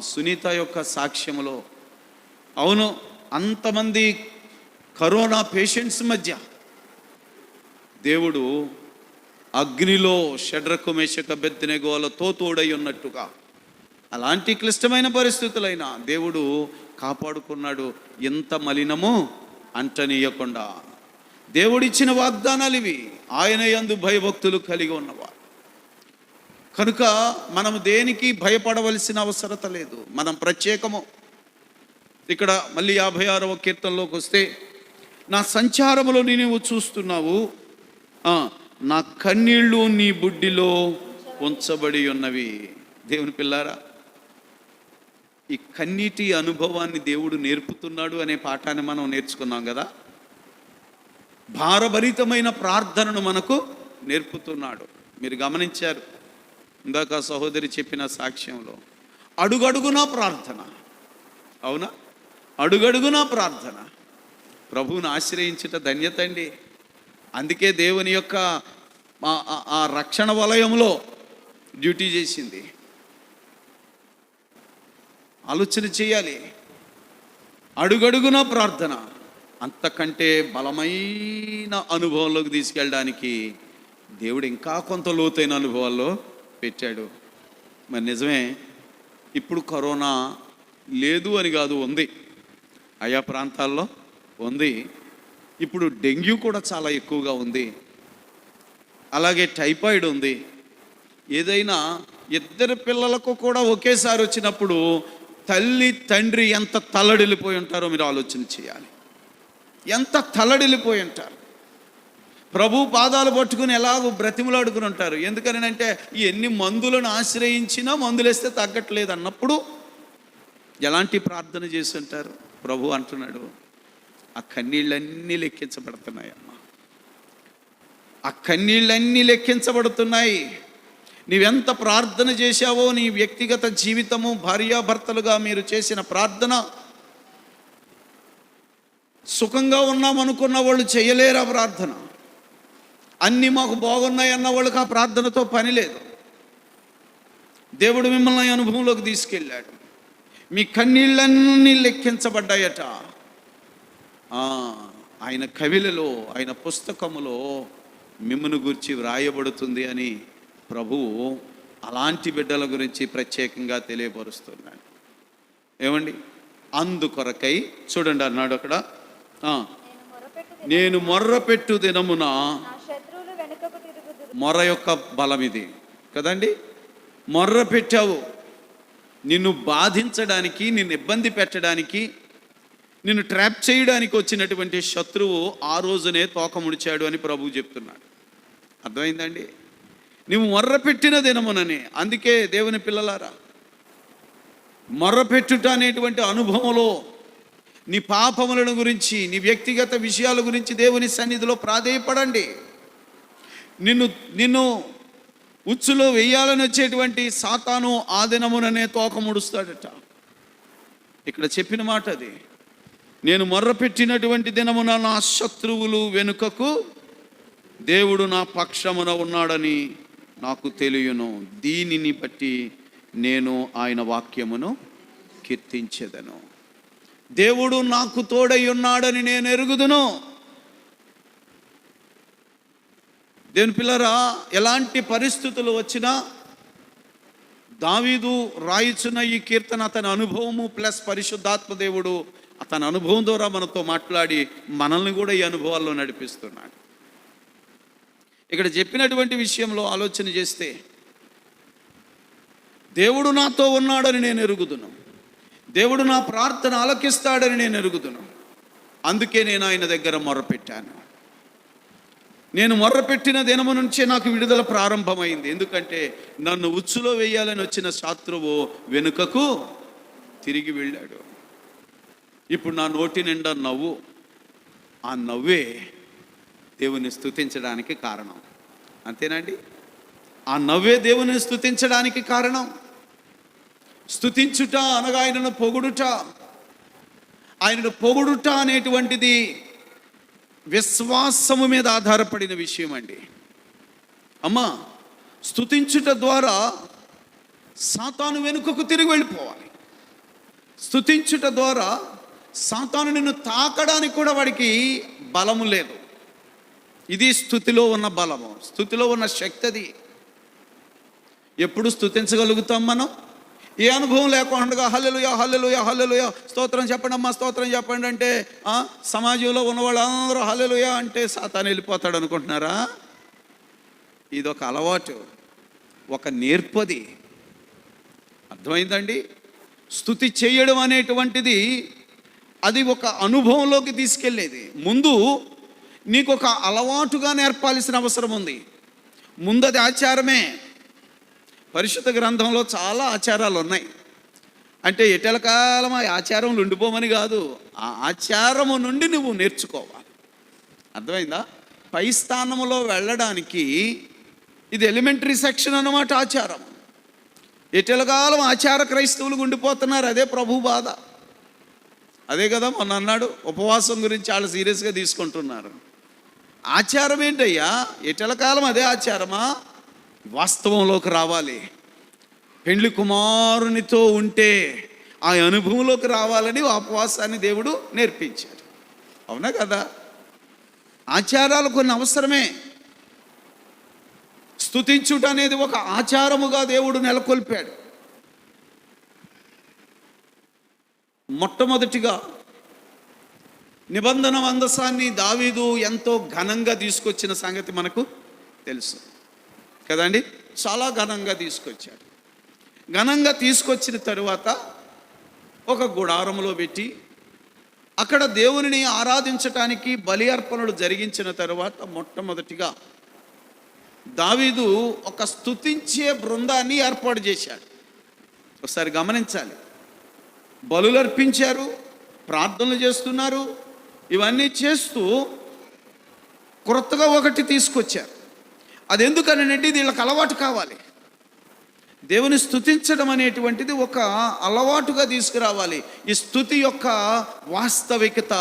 సునీత యొక్క సాక్ష్యంలో, అవును, అంతమంది కరోనా పేషెంట్స్ మధ్య దేవుడు అగ్నిలో షడ్రకు మేషక బెత్నెగోలతో తోడై ఉన్నట్టుగా అలాంటి క్లిష్టమైన పరిస్థితులైనా దేవుడు కాపాడుకున్నాడు. ఎంత మలినము అంటనీయకుండా దేవుడిచ్చిన వాగ్దానాలు ఇవి. ఆయన యందు భయభక్తులు కలిగి ఉన్నవారు. కనుక మనము దేనికి భయపడవలసిన అవసరత లేదు. మనం ప్రత్యేకము. ఇక్కడ మళ్ళీ 56వ కీర్తనలోకి వస్తే, నా సంచారములో నీవు చూస్తున్నావు, నా కన్నీళ్ళు నీ బుడ్డిలో ఉంచబడి ఉన్నవి. దేవుని పిల్లారా, ఈ కన్నీటి అనుభవాన్ని దేవుడు నేర్పుతున్నాడు అనే పాఠాన్ని మనం నేర్చుకున్నాం కదా. భారభరితమైన ప్రార్థనను మనకు నేర్పుతున్నాడు. మీరు గమనించారు ఇందాక సహోదరి చెప్పిన సాక్ష్యంలో, అడుగడుగునా ప్రార్థన. అవునా? అడుగడుగునా ప్రార్థన. ప్రభువుని ఆశ్రయించుట ధన్యత అండి. అందుకే దేవుని యొక్క ఆ రక్షణ వలయంలో డ్యూటీ చేసింది. ఆలోచన చేయాలి. అడుగడుగునా ప్రార్థన. అంతకంటే బలమైన అనుభవంలోకి తీసుకెళ్ళడానికి దేవుడు ఇంకా కొంత లోతైన అనుభవాల్లో పెట్టాడు. మరి నిజమే, ఇప్పుడు కరోనా లేదు అని కాదు, ఉంది. ఆయా ప్రాంతాల్లో ఉంది. ఇప్పుడు డెంగ్యూ కూడా చాలా ఎక్కువగా ఉంది. అలాగే టైఫాయిడ్ ఉంది. ఏదైనా ఇద్దరు పిల్లలకు కూడా ఒకేసారి వచ్చినప్పుడు తల్లి తండ్రి ఎంత తల్లడిల్లిపోయి ఉంటారో మీరు ఆలోచన చేయాలి. ఎంత తల్లడిల్లిపోయి ఉంటారు. ప్రభు పాదాలు పట్టుకుని ఎలాగో బ్రతిములాడుకుని ఉంటారు. ఎందుకనంటే ఎన్ని మందులను ఆశ్రయించినా మందులేస్తే తగ్గట్లేదు అన్నప్పుడు ఎలాంటి ప్రార్థన చేసి ఉంటారు. ప్రభు అంటున్నాడు, ఆ కన్నీళ్ళన్నీ లెక్కించబడుతున్నాయమ్మా, ఆ కన్నీళ్ళన్నీ లెక్కించబడుతున్నాయి. నీవెంత ప్రార్థన చేశావో, నీ వ్యక్తిగత జీవితము, భార్యాభర్తలుగా మీరు చేసిన ప్రార్థన, సుఖంగా ఉన్నామనుకున్న వాళ్ళు చేయలేరు ఆ ప్రార్థన. అన్నీ మాకు బాగున్నాయి అన్న వాళ్ళకి ఆ ప్రార్థనతో పని లేదు. దేవుడు మిమ్మల్ని అనుభవంలోకి తీసుకెళ్ళాడు. మీ కన్నీళ్ళన్నీ లెక్కించబడ్డాయట. ఆయన కవిలలో, ఆయన పుస్తకములో మిమ్మల్ని గురించి వ్రాయబడుతుంది అని ప్రభువు అలాంటి బిడ్డల గురించి ప్రత్యేకంగా తెలియపరుస్తున్నాడు. ఏమండి? అందుకొరకై చూడండి అన్నాడు అక్కడ, నేను మొర్రపెట్టు దినమున. మొర్ర యొక్క బలం ఇది కదండి. మొర్ర పెట్టావు, నిన్ను బాధించడానికి, నిన్ను ఇబ్బంది పెట్టడానికి, నిన్ను ట్రాప్ చేయడానికి వచ్చినటువంటి శత్రువు ఆ రోజునే తోక ముడిచాడు అని ప్రభువు చెప్తున్నాడు. అర్థమైందండి? నువ్వు మొర్రపెట్టిన దినముననే. అందుకే దేవుని పిల్లలారా, మొర్రపెట్టుట అనేటువంటి అనుభవంలో నీ పాపములను గురించి, నీ వ్యక్తిగత విషయాల గురించి దేవుని సన్నిధిలో ప్రాధేయపడండి. నిన్ను ఉచ్చులో వెయ్యాలని వచ్చేటువంటి సాతాను ఆ దినముననే తోక ముడుస్తాడట. ఇక్కడ చెప్పిన మాట అది. నేను మొర్రపెట్టినటువంటి దినమున నా శత్రువులు వెనుకకు దేవుడు నా పక్షమున ఉన్నాడని నాకు తెలియను. దీనిని బట్టి నేను ఆయన వాక్యమును కీర్తించెదను. దేవుడు నాకు తోడై ఉన్నాడని నేను ఎరుగుదును. దేవుని పిల్లరా, ఎలాంటి పరిస్థితులు వచ్చినా దావీదు రాయిచున్న ఈ కీర్తన అతని అనుభవము ప్లస్ పరిశుద్ధాత్మ దేవుడు అతని అనుభవం ద్వారా మనతో మాట్లాడి మనల్ని కూడా ఈ అనుభవాల్లో నడిపిస్తున్నాడు. ఇక్కడ చెప్పినటువంటి విషయంలో ఆలోచన చేస్తే, దేవుడు నాతో ఉన్నాడని నేను ఎరుగుదును, దేవుడు నా ప్రార్థన ఆలకిస్తాడని నేను ఎరుగుదును. అందుకే నేను ఆయన దగ్గర మొర్రపెట్టాను. నేను మొర్రపెట్టిన దినము నుంచే నాకు విడుదల ప్రారంభమైంది. ఎందుకంటే నన్ను ఉచ్చులో వేయాలని వచ్చిన శత్రువు వెనుకకు తిరిగి వెళ్ళాడు. ఇప్పుడు నా నోటి నిండా నవ్వు. ఆ నవ్వే దేవుని స్తుతించడానికి కారణం. అంతేనండి? ఆ నవ్వే దేవుని స్తుతించడానికి కారణం. స్తుతించుట అనగా ఆయనను పొగుడుట. ఆయనను పొగుడుట అనేటువంటిది విశ్వాసము మీద ఆధారపడిన విషయం అండి. అమ్మా, స్తుతించుట ద్వారా సాతాను వెనుకకు తిరిగి వెళ్ళిపోవాలి. స్తుతించుట ద్వారా సాతాను నిన్ను తాకడానికి కూడా వాడికి బలము లేదు. ఇది స్తుతిలో ఉన్న బలము, స్తుతిలో ఉన్న శక్తి. అది ఎప్పుడు స్తుతించగలుగుతాం మనం? ఏ అనుభవం లేకుండా హల్లెలూయా హల్లెలూయా హల్లెలూయా స్తోత్రం చెప్పండి అమ్మా స్తోత్రం చెప్పండి అంటే సమాజంలో ఉన్న వాళ్ళందరూ హల్లెలూయా అంటే సాతాను వెళ్ళిపోతాడు అనుకుంటున్నారా? ఇదొక అలవాటు, ఒక నేర్పది. అర్థమైందండి? స్తుతి చేయడం అనేటువంటిది అది ఒక అనుభవంలోకి తీసుకెళ్ళేది. ముందు నీకు ఒక అలవాటుగా నేర్పాల్సిన అవసరం ఉంది. ముందు అది ఆచారమే. పరిశుద్ధ గ్రంథంలో చాలా ఆచారాలు ఉన్నాయి. అంటే ఎటెల కాలం ఆ ఆచారంలో ఉండిపోమని కాదు, ఆ ఆచారము నుండి నువ్వు నేర్చుకోవాలి. అర్థమైందా? పై స్థానంలో వెళ్ళడానికి ఇది ఎలిమెంటరీ సెక్షన్ అన్నమాట ఆచారం. ఎటెల కాలం ఆచార క్రైస్తవులు ఉండిపోతున్నారు, అదే ప్రభు బాధ. అదే కదా మొన్న అన్నాడు, ఉపవాసం గురించి వాళ్ళు సీరియస్గా తీసుకుంటున్నారు. ఆచారం ఏంటయ్యా? ఎటెల కాలం అదే ఆచారమా? వాస్తవంలోకి రావాలి. పెండ్లి కుమారునితో ఉంటే ఆ అనుభవంలోకి రావాలని ఉపవాసాన్ని దేవుడు నేర్పించాడు. అవునా కదా? ఆచారాలు కొన్ని అవసరమే. స్తుతించుట అనేది ఒక ఆచారముగా దేవుడు నెలకొల్పాడు. మొట్టమొదటిగా నిబంధన మందసాన్ని దావీదు ఎంతో ఘనంగా తీసుకొచ్చిన సంగతి మనకు తెలుసు కదండి. చాలా ఘనంగా తీసుకొచ్చాడు. ఘనంగా తీసుకొచ్చిన తరువాత ఒక గుడారంలో పెట్టి అక్కడ దేవునిని ఆరాధించటానికి బలి అర్పణలు జరిగించిన తరువాత మొట్టమొదటిగా దావీదు ఒక స్తుతించే బృందాన్ని ఏర్పాటు చేశాడు. ఒకసారి గమనించాలి. బలులు అర్పించారు, ప్రార్థనలు చేస్తున్నారు, ఇవన్నీ చేస్తూ కొత్తగా ఒకటి తీసుకొచ్చారు. అది ఎందుకనంటే వీళ్ళకి అలవాటు కావాలి. దేవుని స్తుతించడం అనేటువంటిది ఒక అలవాటుగా తీసుకురావాలి. ఈ స్తుతి యొక్క వాస్తవికత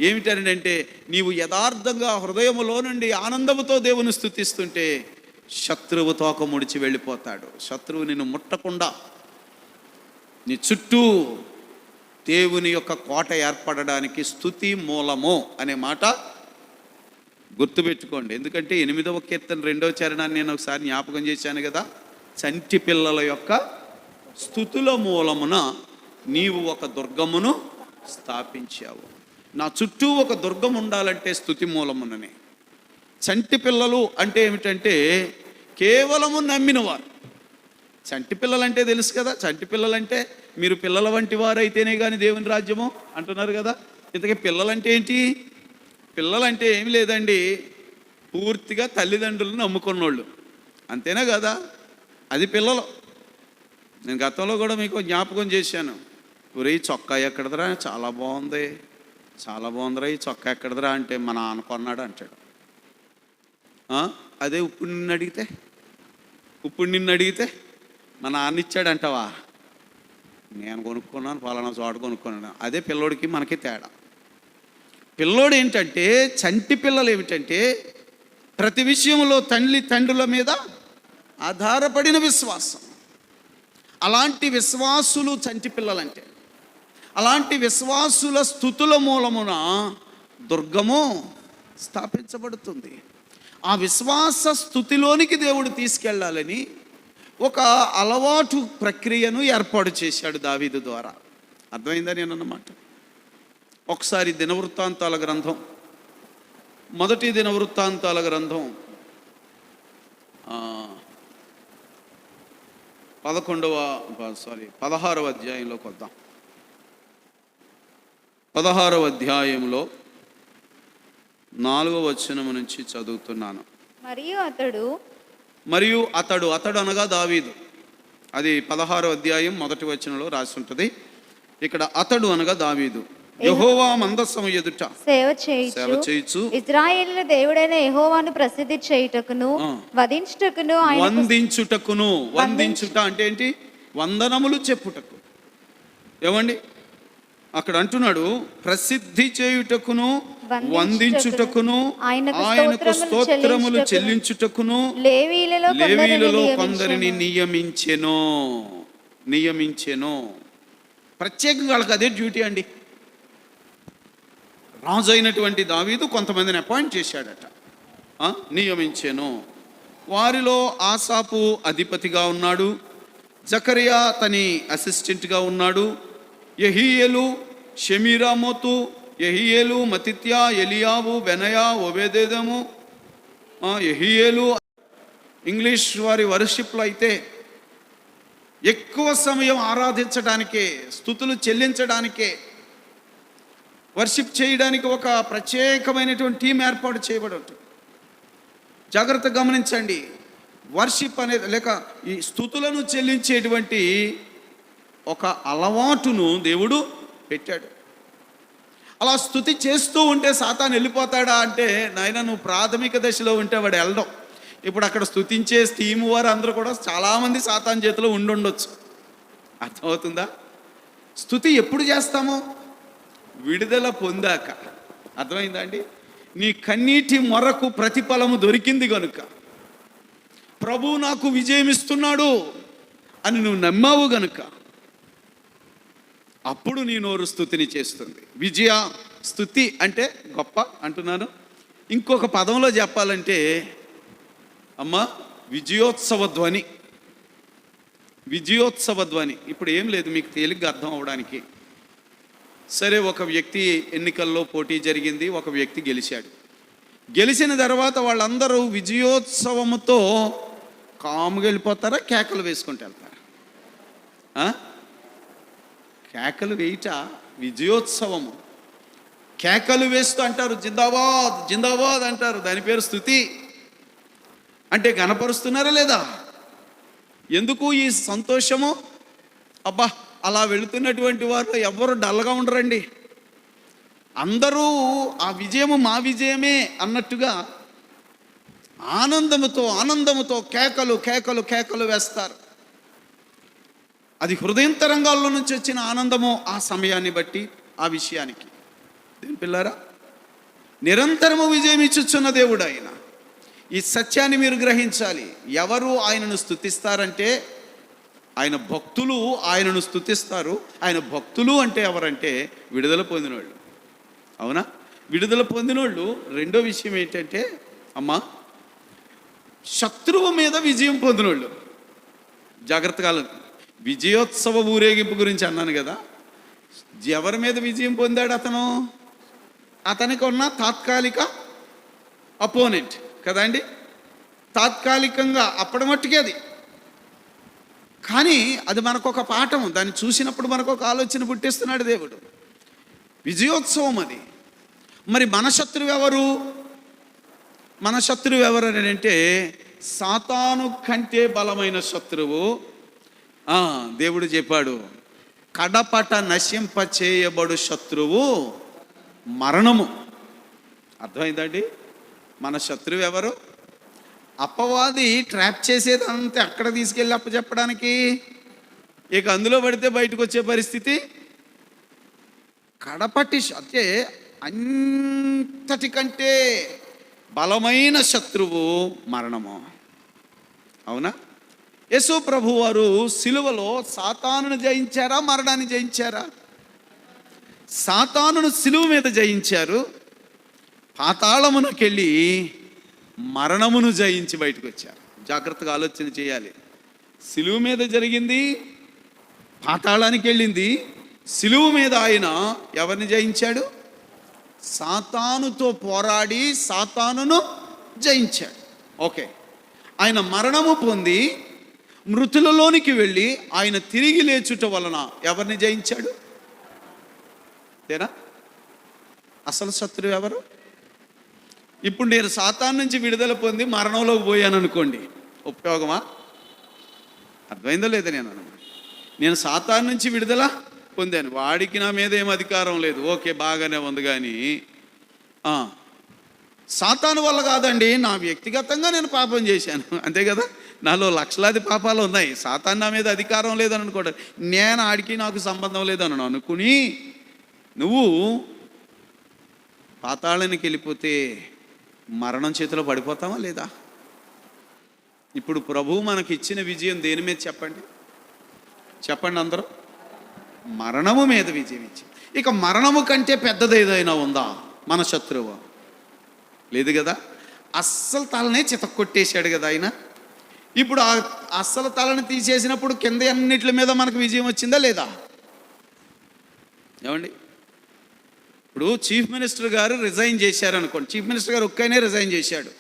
ఏమిటనంటే నీవు యథార్థంగా హృదయములో నుండి ఆనందముతో దేవుని స్తుతిస్తుంటే శత్రువు తోక ముడిచి వెళ్ళిపోతాడు. శత్రువు నిన్ను ముట్టకుండా నీ చుట్టూ దేవుని యొక్క కోట ఏర్పడడానికి స్తుతి మూలము అనే మాట గుర్తుపెట్టుకోండి. ఎందుకంటే 8వ కీర్తన 2వ చరణాన్ని నేను ఒకసారి జ్ఞాపకం చేశాను కదా. చంటి పిల్లల యొక్క స్తుతుల మూలమున నీవు ఒక దుర్గమును స్థాపించావు. నా చుట్టూ ఒక దుర్గం ఉండాలంటే స్తుతి మూలముననే. చంటి పిల్లలు అంటే ఏమిటంటే కేవలము నమ్మినవారు. చంటి పిల్లలంటే తెలుసు కదా. చంటి పిల్లలంటే మీరు పిల్లల వంటి వారు అయితేనే కానీ దేవుని రాజ్యము అంటున్నారు కదా. ఇంతకీ పిల్లలంటే ఏంటి? పిల్లలంటే ఏమి లేదండి, పూర్తిగా తల్లిదండ్రులను నమ్ముకున్నోళ్ళు, అంతేనా కదా. అది పిల్లలు. నేను గతంలో కూడా మీకు జ్ఞాపకం చేశాను. ఒరే చొక్కా ఎక్కడదరా, చాలా బాగుంది, చాలా బాగుందిరా ఈ చొక్కా ఎక్కడదరా అంటే మా నాన్న కొన్నాడు అంటాడు. అదే ఇప్పుడు నిన్ను అడిగితే మా నాన్న ఇచ్చాడు అంటావా? నేను కొనుక్కున్నాను, పలానా చోట కొనుక్కున్నాను. అదే పిల్లోడికి మనకి తేడా. పిల్లోడు ఏంటంటే, చంటి పిల్లలు ఏమిటంటే ప్రతి విషయంలో తండ్రుల మీద ఆధారపడిన విశ్వాసం. అలాంటి విశ్వాసులు చంటి పిల్లలంటే. అలాంటి విశ్వాసుల స్తుతుల మూలమున దుర్గము స్థాపించబడుతుంది. ఆ విశ్వాస స్థుతిలోనికి దేవుడు తీసుకెళ్ళాలని ఒక అలవాటు ప్రక్రియను ఏర్పాటు చేశాడు దావీదు ద్వారా. అర్థమైందా నేను అన్నమాట? ఒకసారి దినవృత్తాంతాల గ్రంథం, మొదటి దినవృత్తాంతాల గ్రంథం 16వ అధ్యాయంలోకి వద్దాం. 16వ అధ్యాయంలో 4వ వచనం నుంచి చదువుతున్నాను. మరియు అతడు అనగా దావీదు. అది 16వ అధ్యాయం 1వ వచనంలో రాసి ఉంటుంది. ఇక్కడ అతడు అనగా దావీదు యెహోవా మందసము ఎదుట సేవ చేయుచు ఇశ్రాయేలుల దేవుడైన యెహోవాను ప్రసిద్ధి చేయుటకును వందించుట అంటే ఏంటి? వందనములు చెప్పుటకు. ఏమండి అక్కడ అంటున్నాడు, ప్రసిద్ధి చేయుటకును వందించుటకును ఆయనకు స్తోత్రములు చెల్లించుటకును లేవీలలో కొందరిని నియమించెను. ప్రత్యేకంగా వాళ్ళకి అదే డ్యూటీ అండి. రాజు అయినటువంటి దావీదు కొంతమందిని అపాయింట్ చేశాడట, నియమించెను. వారిలో ఆసాపు అధిపతిగా ఉన్నాడు. జకరియా అతని అసిస్టెంట్గా ఉన్నాడు. యెహీయేలు, షెమీరామోతు, యెహీయేలు, మతిత్యా, ఎలియాబు, బెనయా, ఓబేదెదోము, యెహీయేలు. ఇంగ్లీష్ వారి వర్షిప్లో అయితే ఎక్కువ సమయం ఆరాధించడానికే, స్తుతులు చెల్లించడానికే, వర్షిప్ చేయడానికి ఒక ప్రత్యేకమైనటువంటి టీం ఏర్పాటు చేయబడి ఉంటుంది. జాగ్రత్తగా గమనించండి. వర్షిప్ అనేది లేక ఈ స్తుతులను చెల్లించేటువంటి ఒక అలవాటును దేవుడు పెట్టాడు. అలా స్తుతి చేస్తూ ఉంటే సాతాను వెళ్ళిపోతాడా అంటే, నాయన నువ్వు ప్రాథమిక దశలో ఉంటే వాడు వెళ్ళడం. ఇప్పుడు అక్కడ స్తుతించే టీము వారు అందరూ కూడా చాలామంది సాతాను చేతిలో ఉండుండొచ్చు. అర్థమవుతుందా? స్తుతి ఎప్పుడు చేస్తాము? విడుదల పొందాక. అర్థమైందా అండి? నీ కన్నీటి మొరకు ప్రతిఫలము దొరికింది కనుక, ప్రభువు నాకు విజయం ఇస్తున్నాడు అని నువ్వు నమ్మావు గనుక, అప్పుడు నీ నోరు స్తుతిని చేస్తుంది. విజయ స్తుతి అంటే గొప్ప అంటున్నాను. ఇంకొక పదంలో చెప్పాలంటే అమ్మ విజయోత్సవ ధ్వని. విజయోత్సవ ధ్వని. ఇప్పుడు ఏం లేదు, మీకు తేలిగ్గా అర్థం అవడానికి. సరే, ఒక వ్యక్తి ఎన్నికల్లో పోటీ జరిగింది, ఒక వ్యక్తి గెలిచాడు. గెలిచిన తర్వాత వాళ్ళందరూ విజయోత్సవముతో కాముగా వెళ్ళిపోతారా, కేకలు వేసుకుంటూ వెళ్తారా? కేకలు వేయట విజయోత్సవము. కేకలు వేస్తూ అంటారు జిందాబాద్ జిందాబాద్ అంటారు. దాని పేరు స్తుతి. అంటే గణపరుస్తున్నారా లేదా? ఎందుకు ఈ సంతోషము? అబ్బా, అలా వెళుతున్నటువంటి వారు ఎవరు డల్గా ఉండరండి. అందరూ ఆ విజయము మా విజయమే అన్నట్టుగా ఆనందముతో కేకలు కేకలు కేకలు వేస్తారు. అది హృదయంతరంగాల్లో నుంచి వచ్చిన ఆనందము. ఆ సమయాన్ని బట్టి, ఆ విషయానికి. దేని పిల్లారా, నిరంతరము విజయం ఇచ్చుచున్న దేవుడు ఆయన. ఈ సత్యాన్ని మీరు గ్రహించాలి. ఎవరు ఆయనను స్తుతిస్తారంటే ఆయన భక్తులు ఆయనను స్తుతిస్తారు. ఆయన భక్తులు అంటే ఎవరంటే విడుదల పొందినోళ్ళు. అవునా? విడుదల పొందినోళ్ళు. రెండో విషయం ఏంటంటే అమ్మా, శత్రువు మీద విజయం పొందినోళ్ళు. జాగ్రత్తగా విజయోత్సవ ఊరేగింపు గురించి అన్నాను కదా. ఎవరి మీద విజయం పొందాడు అతను? అతనికి ఉన్న తాత్కాలిక అపోనెంట్ కదా అండి. తాత్కాలికంగా అప్పటి మట్టుకే అది. కానీ అది మనకొక పాఠం. దాన్ని చూసినప్పుడు మనకు ఒక ఆలోచన పుట్టిస్తున్నాడు దేవుడు. విజయోత్సవం అది. మరి మన శత్రువు ఎవరు? మన శత్రువు ఎవరు అని అంటే సాతాను కంటే బలమైన శత్రువు. దేవుడు చెప్పాడు, కడపట నశింపచేయబడు శత్రువు మరణము. అర్థమైందండి? మన శత్రువు ఎవరు? అపవాది ట్రాప్ చేసేది అంతే అక్కడ తీసుకెళ్ళి అప్పచెప్పడానికి. ఇక అందులో పడితే బయటకు వచ్చే పరిస్థితి. కడపటి అంటే అంతటికంటే బలమైన శత్రువు మరణము. అవునా? యేసు ప్రభు వారు సిలువలో సాతానును జయించారా, మరణాన్ని జయించారా? సాతానును సిలువ మీద జయించారు. పాతాళమునకు వెళ్ళి మరణమును జయించి బయటకు వచ్చారు. జాగ్రత్తగా ఆలోచన చేయాలి. సిలువ మీద జరిగింది, పాతాళానికి వెళ్ళింది. సిలువ మీద ఆయన ఎవరిని జయించాడు? సాతానుతో పోరాడి సాతానును జయించాడు. ఓకే. ఆయన మరణము పొంది మృతులలోనికి వెళ్ళి ఆయన తిరిగి లేచుట వలన ఎవరిని జయించాడు? తేనా? అసలు శత్రువు ఎవరు? ఇప్పుడు నేను సాతాను నుంచి విడుదల పొంది మరణంలోకి పోయాను అనుకోండి, ఉపయోగమా? అర్థమైందో లేదా? నేను సాతాను నుంచి విడుదల పొందాను, వాడికి నా మీద ఏం అధికారం లేదు. ఓకే, బాగానే ఉంది. కానీ సాతాను వల్ల కాదండి, నా వ్యక్తిగతంగా నేను పాపం చేశాను, అంతే కదా. నాలో లక్షలాది పాపాలు ఉన్నాయి. సాతాను నా మీద అధికారం లేదని అనుకోవడం, నేను ఆడికి నాకు సంబంధం లేదని అనుకుని నువ్వు పాతాళానికి వెళ్ళిపోతే మరణం చేతిలో పడిపోతావా లేదా? ఇప్పుడు ప్రభువు మనకి ఇచ్చిన విజయం దేని మీద చెప్పండి? చెప్పండి అందరూ. మరణము మీద విజయం ఇచ్చింది. ఇక మరణము కంటే పెద్దది ఏదైనా ఉందా? మన శత్రువు లేదు కదా. అస్సలు తలనే చితక్కొట్టేశాడు కదా ఆయన. ఇప్పుడు ఆ అస్సలు తలని తీసేసినప్పుడు కింద అన్నిటి మీద మనకు విజయం వచ్చిందా లేదా? ఏమండి, ఇప్పుడు చీఫ్ మినిస్టర్ గారు రిజైన్ చేశారనుకోండి, చీఫ్ మినిస్టర్ గారు ఒక్కనే రిజైన్ చేశాడు,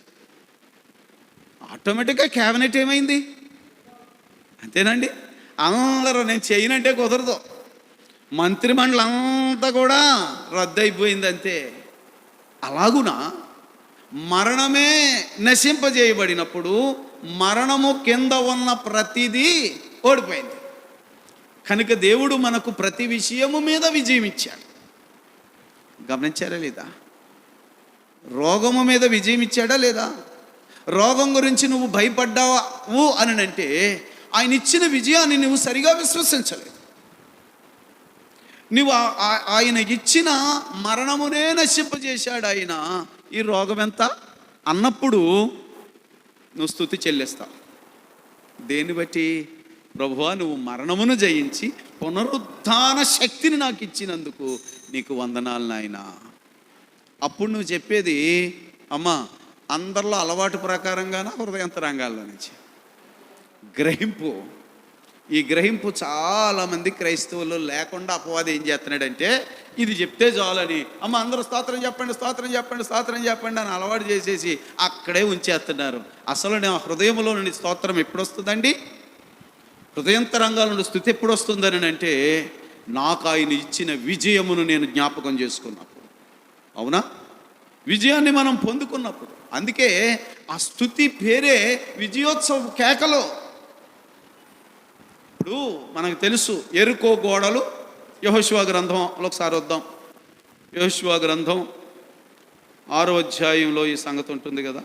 ఆటోమేటిక్గా క్యాబినెట్ ఏమైంది? అంతేనండి. అందరూ నేను చేయనంటే కుదరదు, మంత్రిమండలి అంతా కూడా రద్దు అయిపోయింది అంతే. అలాగునా మరణమే నశింపజేయబడినప్పుడు మరణము కింద ఉన్న ప్రతిదీ ఓడిపోయింది. కనుక దేవుడు మనకు ప్రతి విషయము మీద విజయం ఇచ్చాడు. గమనించారా లేదా? రోగము మీద విజయం ఇచ్చాడా లేదా? రోగం గురించి నువ్వు భయపడ్డావు అని అంటే ఆయన ఇచ్చిన విజయాన్ని నువ్వు సరిగా విశ్వసించలేదు. నువ్వు ఆయన ఇచ్చిన మరణమునే నశింపజేశాడు ఆయన, ఈ రోగం ఎంత అన్నప్పుడు నువ్వు స్తుతి చెల్లిస్తావు. దేన్ని బట్టి? ప్రభువా, నువ్వు మరణమును జయించి పునరుద్ధాన శక్తిని నాకు ఇచ్చినందుకు నీకు వందనాలు నాయనా. అప్పుడు నువ్వు చెప్పేది, అమ్మా, అందరిలో అలవాటు ప్రకారంగానా హృదయంతరంగాల్లో నుంచి గ్రహింపు. ఈ గ్రహింపు చాలామంది క్రైస్తవులు లేకుండా అపవాది ఏం చేస్తున్నాడంటే, ఇది చెప్తే చాలని, అమ్మ అందరూ స్తోత్రం చెప్పండి, స్తోత్రం చెప్పండి, స్తోత్రం చెప్పండి అని అలవాటు చేసేసి అక్కడే ఉంచేస్తున్నారు. అసలు నా హృదయంలో నుండి స్తోత్రం ఎప్పుడు వస్తుందండి? హృదయంతరంగాల నుండి స్తుతి ఎప్పుడు వస్తుందని అంటే, నాకు ఆయన ఇచ్చిన విజయమును నేను జ్ఞాపకం చేసుకున్నప్పుడు. అవునా? విజయాన్ని మనం పొందుకున్నప్పుడు. అందుకే ఆ స్తుతి పేరే విజయోత్సవ కేకలు. ఇప్పుడు మనకు తెలుసు యెరికో గోడలు. యెహోషువ గ్రంథంలో ఒకసారి వద్దాం. యెహోషువ గ్రంథం 6వ అధ్యాయంలో ఈ సంగతి ఉంటుంది కదా.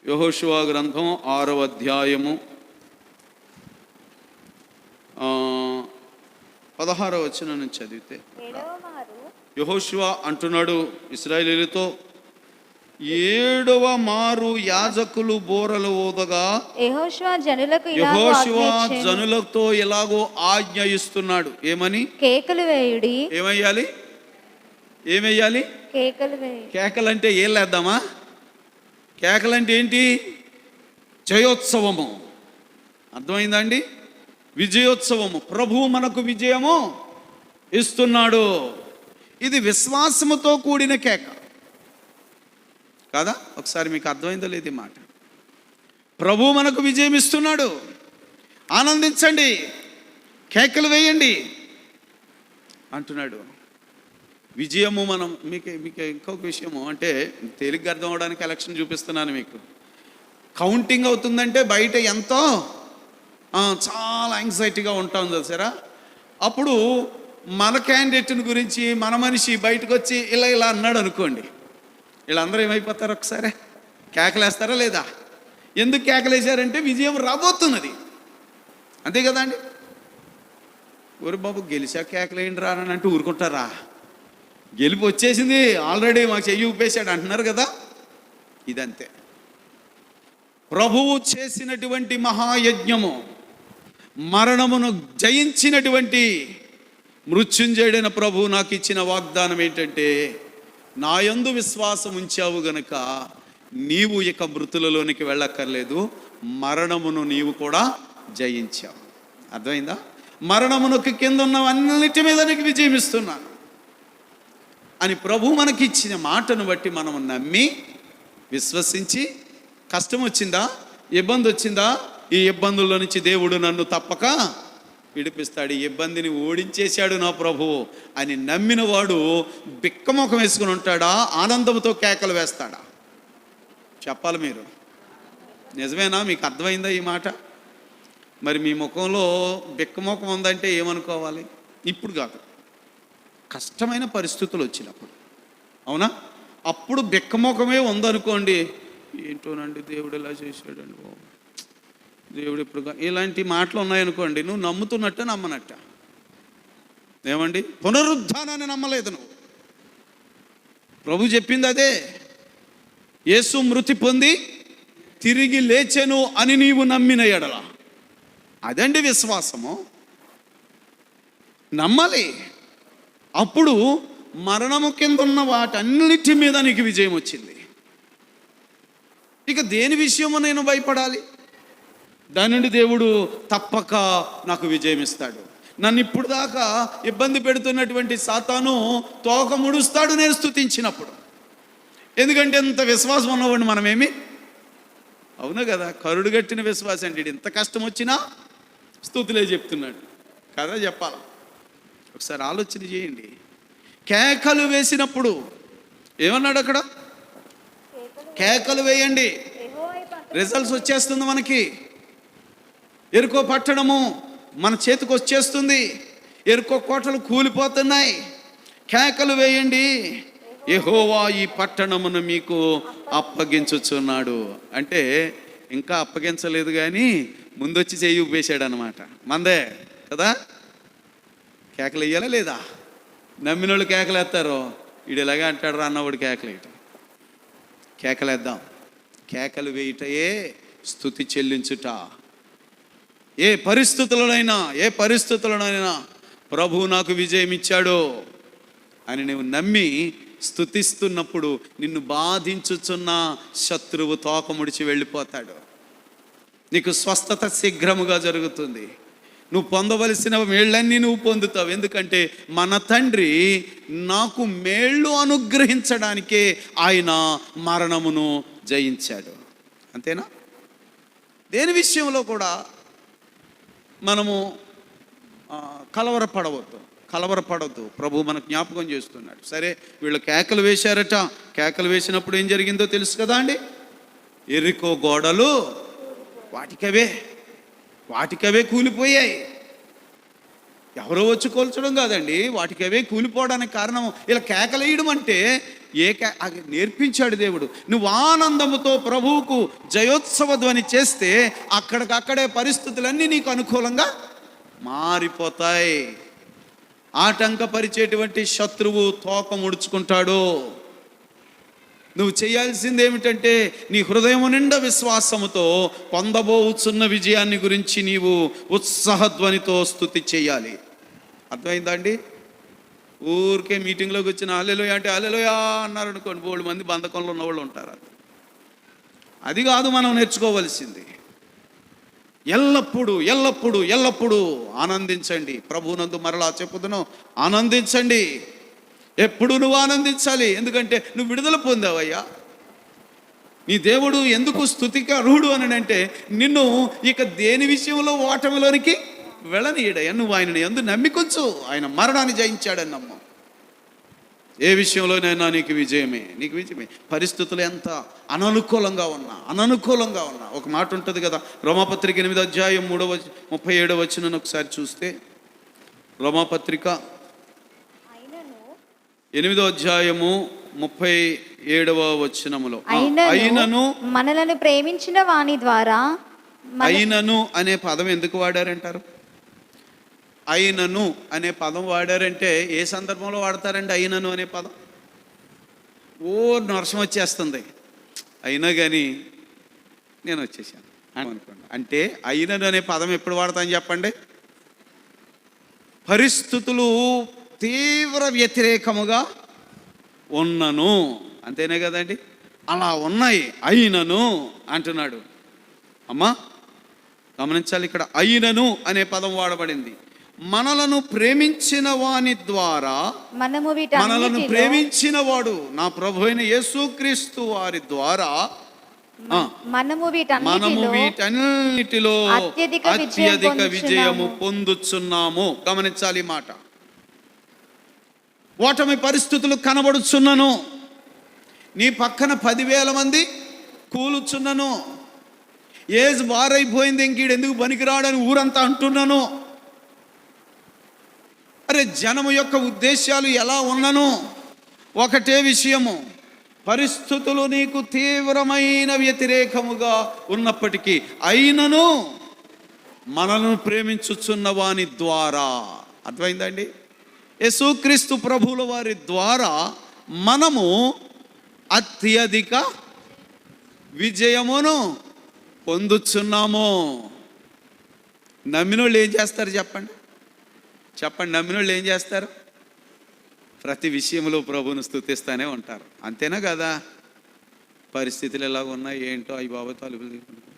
యెహోషువ గ్రంథం 6వ అధ్యాయము 16వ వచనం నుంచి చదివితే, యెహోషువ అంటున్నాడు ఇశ్రాయేలీయులతో, 7వ మారు యాజకులు బోరలు ఊదగా యెహోషువ జనులతో ఎలాగో ఆజ్ఞ ఇస్తున్నాడు. ఏమని? కేకలు వేయుడి. ఏమయ్యాలి? ఏమయ్యాలి? కేకలు వేయుడి. కేకలంటే ఏం లేద్దామా? కేకలంటే ఏంటి? జయోత్సవము. అర్థమైందండి? విజయోత్సవము. ప్రభువు మనకు విజయము ఇస్తున్నాడు. ఇది విశ్వాసముతో కూడిన కేక కాదా? ఒకసారి మీకు అర్థమైందో లేదు ఈ మాట? ప్రభు మనకు విజయం ఇస్తున్నాడు, ఆనందించండి, కేకలు వేయండి అంటున్నాడు. విజయము మనం మీకు ఇంకొక విషయము అంటే తేలిగ్గా అర్థం అవడానికి ఎలక్షన్ చూపిస్తున్నాను మీకు. కౌంటింగ్ అవుతుందంటే బయట ఎంతో చాలా యాంగ్జైటీగా ఉంటాం చూసారా. అప్పుడు మన క్యాండిడేట్ని గురించి మన మనిషి బయటకు వచ్చి ఇలా ఇలా అన్నాడు అనుకోండి, వీళ్ళందరూ ఏమైపోతారు? ఒకసారి కేకలేస్తారా లేదా? ఎందుకు కేకలేశారంటే విజయం రాబోతున్నది, అంతే కదా అండి. ఊరి బాబు గెలిచా కేకలేండి రా అని అంటే ఊరుకుంటారా? గెలుపు వచ్చేసింది ఆల్రెడీ, మాకు చెయ్యి ఊపేశాడు అంటున్నారు కదా. ఇదంతే. ప్రభువు చేసినటువంటి మహాయజ్ఞము, మరణమును జయించినటువంటి మృత్యుంజయుడైన ప్రభువు నాకు ఇచ్చిన వాగ్దానం ఏంటంటే, నా యందు విశ్వాసం ఉంచావు గనుక నీవు ఇక మృతులలోనికి వెళ్ళక్కర్లేదు, మరణమును నీవు కూడా జయించావు. అర్థమైందా? మరణమునకు కింద ఉన్నవన్నిటి మీద నీకు విజయం ఇస్తున్నాను అని ప్రభు మనకి ఇచ్చిన మాటను బట్టి మనం నమ్మి విశ్వసించి, కష్టం వచ్చిందా, ఇబ్బంది వచ్చిందా, ఈ ఇబ్బందుల్లో నుంచి దేవుడు నన్ను తప్పక విడిపిస్తాడు, ఈ ఇబ్బందిని ఓడించేశాడు నా ప్రభువు అని నమ్మిన వాడు బిక్కముఖం వేసుకుని ఉంటాడా? ఆనందంతో కేకలు వేస్తాడా? చెప్పాలి మీరు. నిజమేనా? మీకు అర్థమైందా ఈ మాట? మరి మీ ముఖంలో బిక్కముఖం ఉందంటే ఏమనుకోవాలి? ఇప్పుడు కాదు, కష్టమైన పరిస్థితులు వచ్చినప్పుడు. అవునా? అప్పుడు బిక్కముఖమే ఉందనుకోండి, ఏంటోనండి దేవుడు ఇలా చేశాడండి బాబు, దేవుడు ఇప్పుడు ఇలాంటి మాటలు ఉన్నాయనుకోండి, నువ్వు నమ్ముతున్నట్ట నమ్మనట్ట? ఏమండి? పునరుద్ధానాన్ని నమ్మలేదు నువ్వు. ప్రభు చెప్పింది అదే, యేసు మృతి పొంది తిరిగి లేచెను అని నీవు నమ్మిన ఎడల, అదండి విశ్వాసము. నమ్మాలి. అప్పుడు మరణము కింద ఉన్న వాటన్నిటి మీద నీకు విజయం వచ్చింది. ఇక దేని విషయమో నేను భయపడాలి? దాని నుండి దేవుడు తప్పక నాకు విజయం ఇస్తాడు. నన్ను ఇప్పుడు దాకా ఇబ్బంది పెడుతున్నటువంటి సాతాను తోక ముడుస్తాడు నేను స్తుతించినప్పుడు. ఎందుకంటే ఎంత విశ్వాసం ఉన్నవాడిని మనమేమి, అవును కదా? కరుడు గట్టిన విశ్వాసం అంటే ఇంత కష్టం వచ్చినా స్తుతులే చెప్తున్నాడు కదా, చెప్పాలి. ఒకసారి ఆలోచన చేయండి. కేకలు వేసినప్పుడు ఏమన్నాడు అక్కడ? కేకలు వేయండి, రిజల్ట్స్ వచ్చేస్తుంది మనకి. ఎరుకో పట్టణము మన చేతికి వచ్చేస్తుంది, ఎరుకో కోటలు కూలిపోతున్నాయి. కేకలు వేయండి, యెహోవా ఈ పట్టణమును మీకు అప్పగించుచున్నాడు. అంటే ఇంకా అప్పగించలేదు కానీ ముందొచ్చి చెయ్యి ఊపేశాడు అనమాట. మందే కదా, కేకలు వేయాలా లేదా? నమ్మిన వాళ్ళు కేకలు వేస్తారు. వీడు ఎలాగా అంటాడు రా అన్నవాడు కేకలు వేయటం. కేకలేద్దాం. కేకలు వేయటయే స్తుతి చెల్లించుట. ఏ పరిస్థితులనైనా ప్రభువు నాకు విజయం ఇచ్చాడు అని నువ్వు నమ్మి స్తుతిస్తున్నప్పుడు నిన్ను బాధించుచున్న శత్రువు తోక ముడిచి వెళ్ళిపోతాడు. నీకు స్వస్థత శీఘ్రముగా జరుగుతుంది. నువ్వు పొందవలసిన మేళ్ళన్నీ నువ్వు పొందుతావు. ఎందుకంటే మన తండ్రి నాకు మేళ్ళు అనుగ్రహించడానికే ఆయన మరణమును జయించాడు. అంతేనా? దేని విషయంలో కూడా మనము కలవరపడవద్దు. ప్రభు మనకు జ్ఞాపకం చేస్తున్నాడు. సరే, వీళ్ళు కేకలు వేశారట. కేకలు వేసినప్పుడు ఏం జరిగిందో తెలుసు కదా అండి. ఎరికో గోడలు వాటికవే కూలిపోయాయి. ఎవరో వచ్చి కూల్చడం కాదండి, వాటికవే కూలిపోవడానికి కారణం ఇలా కేకలేయడం. అంటే నేర్పించాడు దేవుడు. నువ్వు ఆనందముతో ప్రభువుకు జయోత్సవ ధ్వని చేస్తే అక్కడికక్కడే పరిస్థితులన్నీ నీకు అనుకూలంగా మారిపోతాయి. ఆటంకపరిచేటువంటి శత్రువు తోక ముడుచుకుంటాడు. నువ్వు చేయాల్సింది ఏమిటంటే నీ హృదయం నిండా విశ్వాసముతో పొందబోతున్న విజయాన్ని గురించి నీవు ఉత్సాహధ్వనితో స్తుతి చేయాలి. అర్థమైందా అండి? ఊరికే మీటింగ్లోకి వచ్చిన హల్లెలూయా అంటే హల్లెలూయా అన్నారు అనుకోండి, 3 మంది బంధకంలో ఉన్నవాళ్ళు ఉంటారు. అది కాదు మనం నేర్చుకోవలసింది. ఎల్లప్పుడూ ఆనందించండి. ప్రభువునందు మరలా చెప్పుదును, ఆనందించండి. ఎప్పుడు నువ్వు ఆనందించాలి. ఎందుకంటే నువ్వు విడుదల పొందావయ్యా. నీ దేవుడు ఎందుకు స్తుతికి అర్హుడు అని అంటే నిన్ను ఇక దేని విషయంలో ఓటమిలోనికి వెళ్ళనీయడయ్యా. నువ్వు ఆయనని యందు నమ్మికొచ్చు. ఆయన మరణాన్ని జయించాడని నమ్ము. ఏ విషయంలోనైనా నీకు విజయమే. పరిస్థితులు ఎంత అననుకూలంగా ఉన్నా ఒక మాట ఉంటుంది కదా, రోమాపత్రిక 8వ అధ్యాయం 37వ వచనం ఒకసారి చూస్తే, రోమాపత్రిక 8వ అధ్యాయము 37వ వచనములో, అయినను మనలను ప్రేమించిన వాని ద్వారా. అయినను అనే పదం ఎందుకు వాడారంటారు? అయినను అనే పదం వాడారంటే ఏ సందర్భంలో వాడతారండి అయినను అనే పదం? నరసం వచ్చేస్తుంది. అయినా కానీ నేను వచ్చేసాను అనుకోండి. అంటే అయినను అనే పదం ఎప్పుడు వాడతాను చెప్పండి? పరిస్థితులు తీవ్ర వ్యతిరేకముగా ఉన్నను, అంతేనే కదండి. అలా ఉన్నాయి, అయినను అంటున్నాడు. అమ్మా గమనించాలి, ఇక్కడ అయినను అనే పదం వాడబడింది. మనలను ప్రేమించిన వాని ద్వారా, మనలను ప్రేమించిన వాడు నా ప్రభు అయిన యేసుక్రీస్తు వారి ద్వారా మనము వీటన్నిటిలో అత్యధిక విజయము పొందుచున్నాము. గమనించాలి ఈ మాట. ఓటమి పరిస్థితులు కనబడుచున్నను, నీ పక్కన 10,000 మంది కూలుచున్నను, ఏజ్ బారైపోయింది ఇంకీడు ఎందుకు పనికిరాడని ఊరంతా అంటున్నాను. అరే, జనము యొక్క ఉద్దేశాలు ఎలా ఉన్నను, ఒకటే విషయము, పరిస్థితులు నీకు తీవ్రమైన వ్యతిరేకముగా ఉన్నప్పటికీ అయినను మనల్ని ప్రేమించుచున్న వాని ద్వారా. అర్థమైందండి? యేసుక్రీస్తు ప్రభువుల వారి ద్వారా మనము అత్యధిక విజయమును పొందుచున్నాము. నమ్మినోళ్ళు ఏం చేస్తారు చెప్పండి? నమ్మినోళ్ళు ఏం చేస్తారు? ప్రతి విషయంలో ప్రభువును స్తుతిస్తూనే ఉంటారు. అంతేనా కదా? పరిస్థితులు ఎలాగ ఉన్నాయి ఏంటో అవి బాబా తలుపులు తీసుకుంటారు.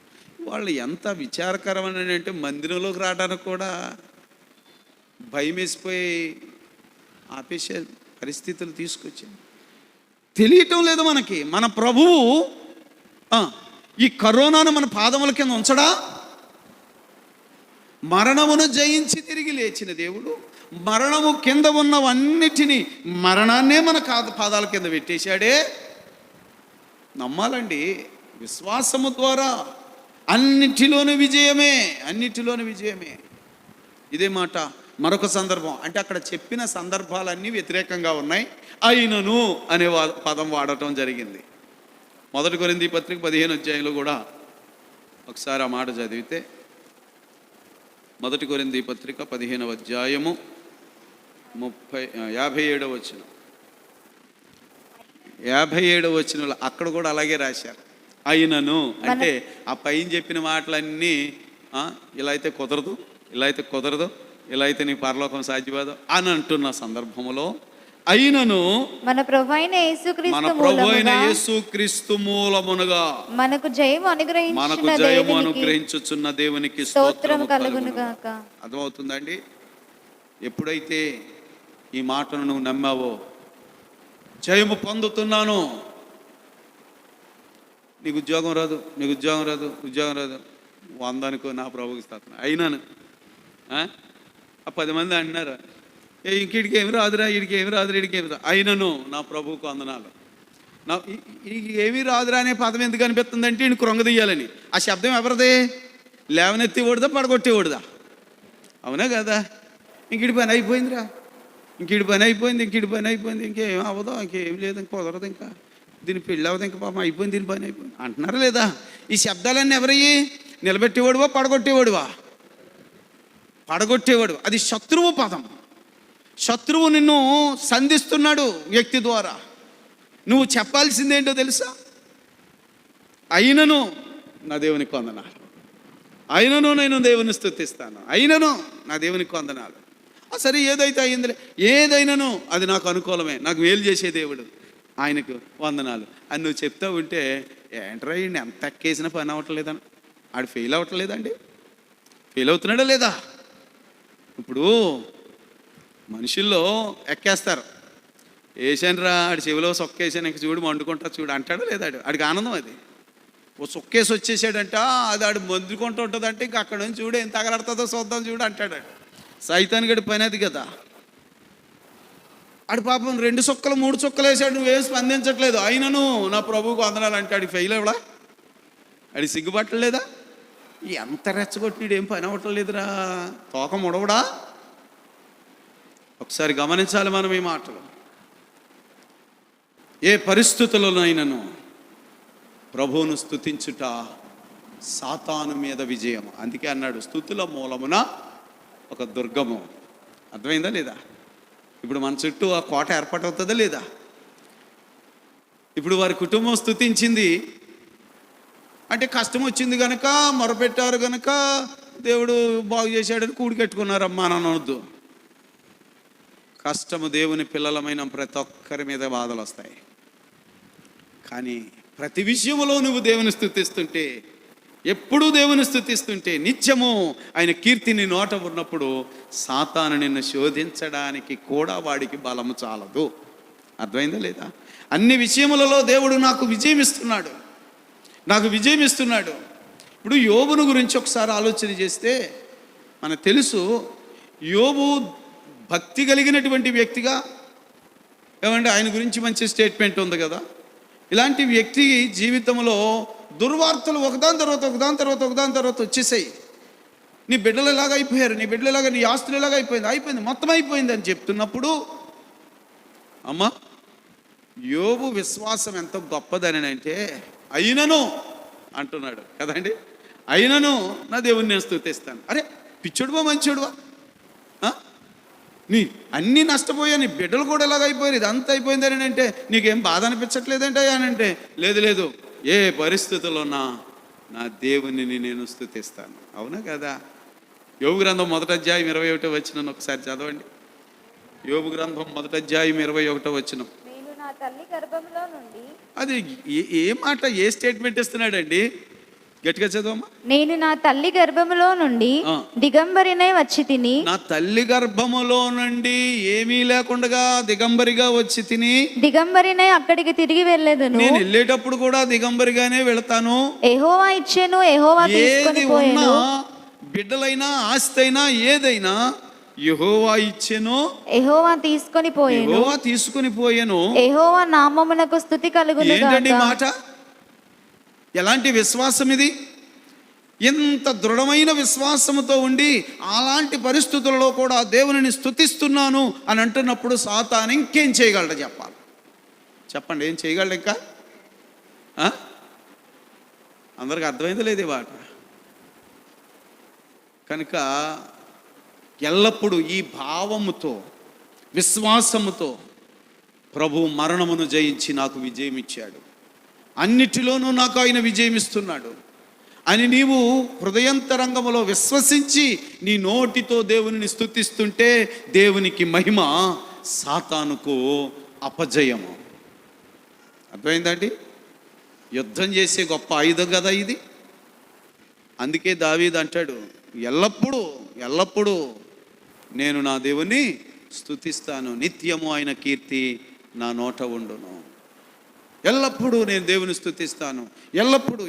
వాళ్ళు ఎంత విచారకరమని అంటే మందిరంలోకి రావడానికి కూడా భయం వేసిపోయి ఆపేసే పరిస్థితులు తీసుకొచ్చింది. తెలియటం లేదు మనకి. మన ప్రభువు ఈ కరోనాను మన పాదముల కింద ఉంచడా? మరణమును జయించి తిరిగి లేచిన దేవుడు మరణము కింద ఉన్నవన్నిటినీ, మరణాన్నే మన పాదాల కింద పెట్టేశాడే. నమ్మాలండి. విశ్వాసము ద్వారా అన్నిటిలోని విజయమే, అన్నిటిలోని విజయమే. ఇదే మాట మరొక సందర్భం. అంటే అక్కడ చెప్పిన సందర్భాలన్నీ వ్యతిరేకంగా ఉన్నాయి. అయినను అనే పదం వాడటం జరిగింది. 1 కొరింథీ పత్రిక 15 అధ్యాయంలో కూడా ఒకసారి ఆ మాట చదివితే, 1 కొరింథీ పత్రిక 15వ అధ్యాయము 57వ వచనం, 57వ వచనంలో అక్కడ కూడా అలాగే రాశారు. అయినను అంటే ఆ పైన చెప్పిన మాటలన్నీ ఇలా అయితే కుదరదు, ఇలా అయితే కుదరదు, ఇలా అయితే నీ పరలోకం సాధ్యపడదు అని అంటున్న సందర్భంలో అయినను మన ప్రభువైన యేసుక్రీస్తు మూలముగా మనకు జయము అనుగ్రహించుచున్న దేవునికి స్తోత్రము కలుగును గాక. అర్థమవుతుందండి? ఎప్పుడైతే ఈ మాటను నువ్వు నమ్మావో, జయము పొందుతున్నాను, నీకు ఉద్యోగం రాదు, నీకు ఉద్యోగం రాదు, ఉద్యోగం రాదు, 100 అనుకో, నా ప్రభుకి స్తోత్రం. అయినాను. ఆ 10 మంది అంటున్నారు, ఇంకిడికి ఏమి రాదురా, వీడికి ఏమి రాదురా, వీడికి ఏమి రాదు. అయినను నా ప్రభువుకు వందనాలు. వీడికి ఏమీ రాదురా అనే పదం ఎందుకు అనిపిస్తుందంటే ఈయన కృంగదీయాలని. ఆ శబ్దం ఎవరిది? లేవనెత్తివాడుదా, పడగొట్టేవాడుదా? అవునా కదా? ఇంకిడి పని అయిపోయిందిరా, ఇంకిడి పని అయిపోయింది, ఇంకిడి పని అయిపోయింది, ఇంకేం అవ్వదు, ఇంకేం లేదు, ఇంక కుదరదు, ఇంకా దీని పెళ్ళి అవ్వదు, ఇంకా పాపం అయిపోయింది, దీని పని అయిపోయింది అంటున్నారా లేదా? ఈ శబ్దాలన్నీ ఎవరయ్యి? నిలబెట్టేవాడువా, పడగొట్టేవాడువా? పడగొట్టేవాడు. అది శత్రువు పదం. శత్రువు నిన్ను సంధిస్తున్నాడు వ్యక్తి ద్వారా. నువ్వు చెప్పాల్సిందేంటో తెలుసా? అయినను నా దేవునికి వందనాలు, అయినను నేను దేవుని స్తుతిస్తాను, అయినను నా దేవునికి వందనాలు. సరే ఏదైతే అయిందిలే, ఏదైనాను అది నాకు అనుకూలమే, నాకు మేలు చేసే దేవుడు, ఆయనకు వందనాలు అని నువ్వు చెప్తా ఉంటే, ఏంట్రా ఈయన ఎంత ఎక్కేసినా పని అవ్వట్లేదని, ఆడు ఫెయిల్ అవ్వట్లేదండి? ఫెయిల్ అవుతున్నాడా లేదా? ఇప్పుడు మనుషుల్లో ఎక్కేస్తారు, వేసానురా ఆడి చెవిలో సొక్కేసాను, ఇంక చూడు మండుకుంటా చూడు అంటాడా లేదా? ఆడికి ఆనందం అది. ఓ సొక్కేసి వచ్చేసాడంట, అది ఆడు మందుకుంటూ ఉంటుందంటే ఇంక అక్కడ నుంచి చూడు ఏం తగలడుతుందో చూద్దాం చూడు అంటాడు. సైతాన్ గడి పని అది కదా. ఆడు పాపం 2 చుక్కలు 3 చుక్కలు వేసాడు, నువ్వేం స్పందించట్లేదు, అయినను నా ప్రభువుకు వందనాలు అంటే ఆడికి ఫెయిల్ అవ్వడా? ఆడికి సిగ్గుపట్టలేదా? ఎంత రెచ్చగొట్టినాడు, ఏం పని అవ్వటం లేదురా, తోక ముడవడా? ఒకసారి గమనించాలి మనం ఈ మాటలు. ఏ పరిస్థితుల్లోనైనాను ప్రభువును స్తుతించుట సాతాను మీద విజయం. అందుకే అన్నాడు, స్తుతుల మూలమున ఒక దుర్గము. అర్థమైందా లేదా? ఇప్పుడు మన చుట్టూ ఆ కోట ఏర్పాటవుతుందా లేదా? ఇప్పుడు వారి కుటుంబం స్తుతించింది అంటే కష్టం వచ్చింది కనుక, మొరపెట్టారు కనుక దేవుడు బాగు చేశాడని కూడికెట్టుకున్నారమ్మా అని అనవద్దు. కష్టము దేవుని పిల్లలమైన ప్రతి ఒక్కరి మీద బాధలు వస్తాయి. కానీ ప్రతి విషయంలో నువ్వు దేవుని స్తుతిస్తుంటే, ఎప్పుడూ దేవుని స్తుతిస్తుంటే, నిత్యము ఆయన కీర్తిని నోట ఉన్నప్పుడు సాతాను నిన్ను శోధించడానికి కూడా వాడికి బలము చాలదు. అర్థమైందా లేదా? అన్ని విషయములలో దేవుడు నాకు విజయం ఇస్తున్నాడు, నాకు విజయం ఇస్తున్నాడు. ఇప్పుడు యోబును గురించి ఒకసారి ఆలోచన చేస్తే మనకు తెలుసు, యోబు భక్తి కలిగినటువంటి వ్యక్తిగా, ఏమంటే ఆయన గురించి మంచి స్టేట్మెంట్ ఉంది కదా. ఇలాంటి వ్యక్తి జీవితంలో దుర్వార్తలు ఒకదాని తర్వాత వచ్చేసాయి. నీ బిడ్డలు ఎలాగ అయిపోయారు, నీ బిడ్డలు ఎలాగ, నీ ఆస్తులు ఎలాగ అయిపోయింది, మొత్తం అయిపోయింది అని చెప్తున్నప్పుడు, అమ్మా యోబు విశ్వాసం ఎంత గొప్పదని అంటే, అయినను అంటున్నాడు కదండి, అయినను నా దేవుణ్ణి నేను స్తుతిస్తాను. అరే పిచ్చోడువా మంచోడువా, నీ అన్నీ నష్టపోయా, నీ బిడ్డలు కూడా ఎలాగ అయిపోయారు, ఇదంతా అయిపోయిందని అంటే నీకేం బాధ అనిపించట్లేదంటే అనంటే, లేదు ఏ పరిస్థితుల్లో నా దేవునిని నేను స్తుతిస్తాను. అవునా కదా? యోబు గ్రంథం 1వ అధ్యాయం 21వ వచనం ఒకసారి చదవండి. యోబు గ్రంథం 1వ అధ్యాయం 21వ వచనం. నేను నా తల్లి గర్భంలో నుండి అది ఏ మాట, ఏ స్టేట్మెంట్ ఇస్తున్నాడండి? గట్టిగా చదవమ్మా. నేను నా తల్లి గర్భములో నుండి దిగంబరినై వచ్చి తిని, నా తల్లి గర్భములో నుండి ఏమీ లేకుండా దిగంబరిగా వచ్చి తిని, దిగంబరినై అక్కడికి తిరిగి వెళ్ళేదను. నేను వెళ్ళేటప్పుడు కూడా దిగంబరిగానే వెళతాను. యెహోవా ఇచ్చెను, యెహోవా తీసుకొని ఏది పోయెను. ఉన్నా, బిడ్డలైనా ఆస్తి అయినా ఏదైనా యెహోవా ఇచ్చెను, యెహోవా తీసుకొని పోయెను. యెహోవా తీసుకొని పోయెను. యెహోవా నామమునకు స్తుతి కలుగును ఏంటండి గాక. మాట? ఎలాంటి విశ్వాసం ఇది? ఎంత దృఢమైన విశ్వాసముతో ఉండి అలాంటి పరిస్థితుల్లో కూడా దేవునిని స్తుతిస్తున్నాను అని అంటున్నప్పుడు సాతాను ఇంకేం చేయగలడు చెప్పాలి? చెప్పండి, ఏం చేయగలడు ఇంకా? అందరికి అర్థమైంది లేదు ఈ మాట. కనుక ఎల్లప్పుడూ ఈ భావముతో, విశ్వాసముతో, ప్రభు మరణమును జయించి నాకు విజయం ఇచ్చాడు, అన్నిటిలోనూ నాకు ఆయన విజయం ఇస్తున్నాడు అని నీవు హృదయంతరంగములో విశ్వసించి నీ నోటితో దేవునిని స్తుతిస్తుంటే దేవునికి మహిమ, సాతానుకు అపజయము. అర్థమైందండి? యుద్ధం చేసే గొప్ప ఆయుధం కదా ఇది. అందుకే దావీదు అంటాడు, ఎల్లప్పుడూ నేను నా దేవుని స్తుతిస్తాను, నిత్యము ఆయన కీర్తి నా నోట ఉండును. ఎల్లప్పుడూ నేను దేవుని స్తుతిస్తాను, ఎల్లప్పుడూ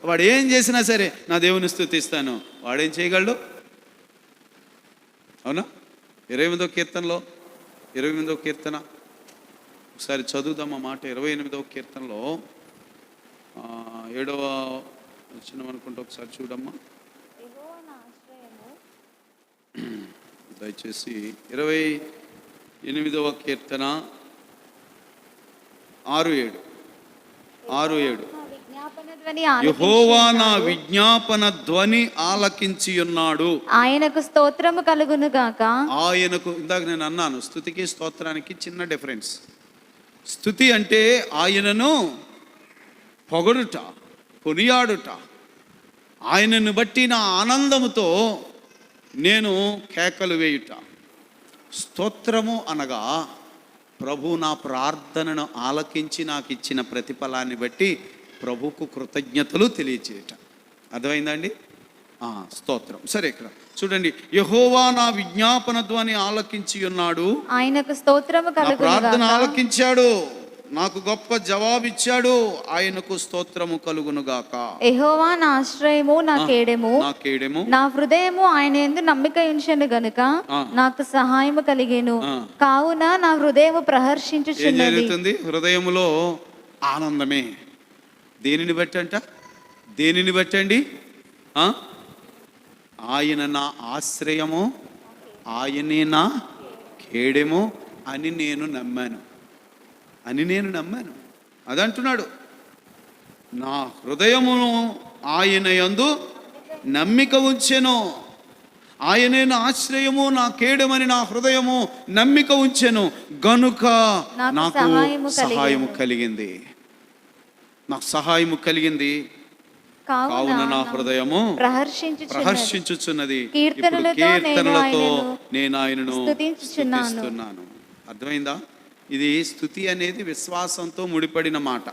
వాడు ఏం చేసినా సరే నా దేవుని స్తుతిస్తాను. వాడేం చేయగలడు? అవునా? 28వ కీర్తనలో, 28వ కీర్తన ఒకసారి చదువుదాం ఆ మాట. 28వ కీర్తనలో 7వ వచనం అనుకుంటూ ఒకసారి చూడమ్మా దయచేసి. 28వ కీర్తన 6-7. యెహోవా నా విజ్ఞాపన ధ్వని ఆలకించి ఉన్నాడు, ఆయనకు స్తోత్రము కలుగును గాక. ఆయనకు, ఇందాక నేను అన్నాను, స్తుతికి స్తోత్రానికి చిన్న డిఫరెన్స్. స్తుతి అంటే ఆయనను పొగడుట, కొనియాడుట, ఆయనను బట్టి నా ఆనందముతో నేను కేకలు వేయుట. స్తోత్రము అనగా ప్రభు నా ప్రార్థనను ఆలకించి నాకు ఇచ్చిన ప్రతిఫలాన్ని బట్టి ప్రభుకు కృతజ్ఞతలు తెలియచేయట. అర్థమైందండి? స్తోత్రం. సరే, ఇక్కడ చూడండి, యెహోవా నా విజ్ఞాపన ధ్వని ఆలకించి ఉన్నాడు, ఆయనకు స్తోత్రము కలుగును గాక. ప్రార్థన ఆలకించాడు, నాకు గొప్ప జవాబిచ్చాడు, ఆయనకు స్తోత్రము కలుగును గాక. యెహోవా నా ఆశ్రయము, నా కేడెము, నా హృదయము ఆయన యందు నమ్మిక ఉంచెను గనుక నాకు సహాయము కలిగెను. కావున నా హృదయము ప్రహర్షించుచున్నది. ఏం జరుగుతుంది? హృదయములో ఆనందమే. దేనిని బట్టండి? ఆయన నా ఆశ్రయము, ఆయనే నా కేడెము అని నేను నమ్మాను. అదంటున్నాడు, నా హృదయమును ఆయన యందు నమ్మిక ఉంచెను, ఆయనే నా ఆశ్రయము, నా కేడమని నా హృదయము నమ్మిక ఉంచెను గనుక నాకు సహాయము కలిగింది. కావున నా హృదయము ప్రహర్షించుచున్నది. ఇప్పుడు కీర్తనలతో నేను ఆయనను స్తుతిస్తున్నాను. అర్థమైందా? ఇది స్తుతి అనేది విశ్వాసంతో ముడిపడిన మాట.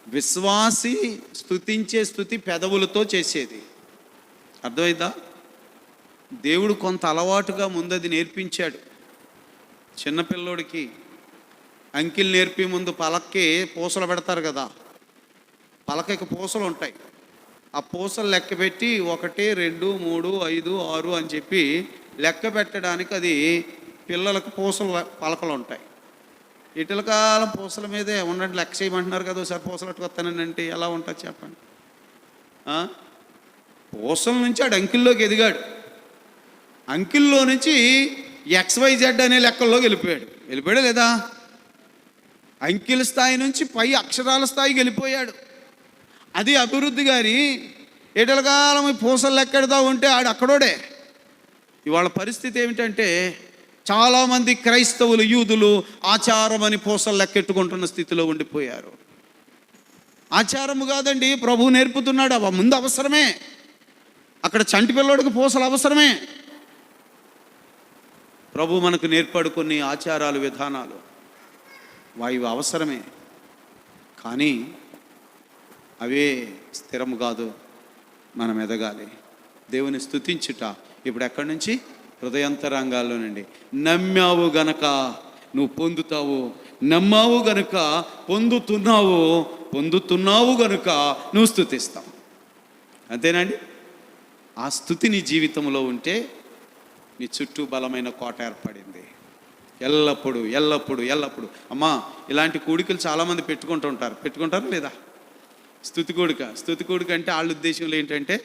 విశ్వాసి స్తుతించే స్తుతి పెదవులతో చేసేది. అర్థమైందా? దేవుడు కొంత అలవాటుగా ముందది నేర్పించాడు. చిన్నపిల్లోడికి అంకిల్ నేర్పి ముందు పలక్కి పూసలు పెడతారు కదా, పలకకి పూసలు ఉంటాయి. ఆ పూసలు లెక్క పెట్టి 1, 2, 3, 5, 6 అని చెప్పి లెక్క పెట్టడానికి అది పిల్లలకు పలకలు ఉంటాయి. ఇటీవల కాలం పూసల మీదే ఉండండి లెక్క చేయమంటున్నారు కదా, ఒకసారి పూసలు అట్టుకొస్తానంటే ఎలా ఉంటుంది చెప్పండి? పూసల నుంచి ఆడు అంకిల్లోకి ఎదిగాడు, అంకిల్లో నుంచి XYZ అనే లెక్కల్లోకి వెళ్ళిపోయాడా లేదా? అంకిల్ స్థాయి నుంచి పై అక్షరాల స్థాయికి వెళ్ళిపోయాడు. అది అభివృద్ధి. గారి ఇటీవల కాలం పూసలు లెక్కెడతా ఉంటే ఆడు అక్కడోడే. ఇవాళ పరిస్థితి ఏమిటంటే చాలామంది క్రైస్తవులు, యూదులు ఆచారం అని పూసలు లెక్కెట్టుకుంటున్న స్థితిలో ఉండిపోయారు. ఆచారము కాదండి, ప్రభు నేర్పుతున్నాడు. ముందు అవసరమే, అక్కడ చంటి పిల్లోడికి పూసలు అవసరమే. ప్రభు మనకు నేర్పాడు కొన్ని ఆచారాలు, విధానాలు, వాయువు అవసరమే. కానీ అవే స్థిరము కాదు. మనం ఎదగాలి. దేవుని స్తుతించుట ఇప్పుడు ఎక్కడి నుంచి? హృదయాంతరంగాల్లో నుండి. నమ్మావు గనక నువ్వు పొందుతావు, నమ్మావు గనుక పొందుతున్నావు గనుక నువ్వు స్తుతిస్తావు. అంతేనండి. ఆ స్తుతి నీ జీవితంలో ఉంటే నీ చుట్టూ బలమైన కోట ఏర్పడింది. ఎల్లప్పుడూ ఎల్లప్పుడూ ఎల్లప్పుడూ. అమ్మా, ఇలాంటి కూడికలు చాలామంది పెట్టుకుంటారు లేదా? స్తుతి కూడిక అంటే వాళ్ళ ఉద్దేశంలో ఏంటంటే,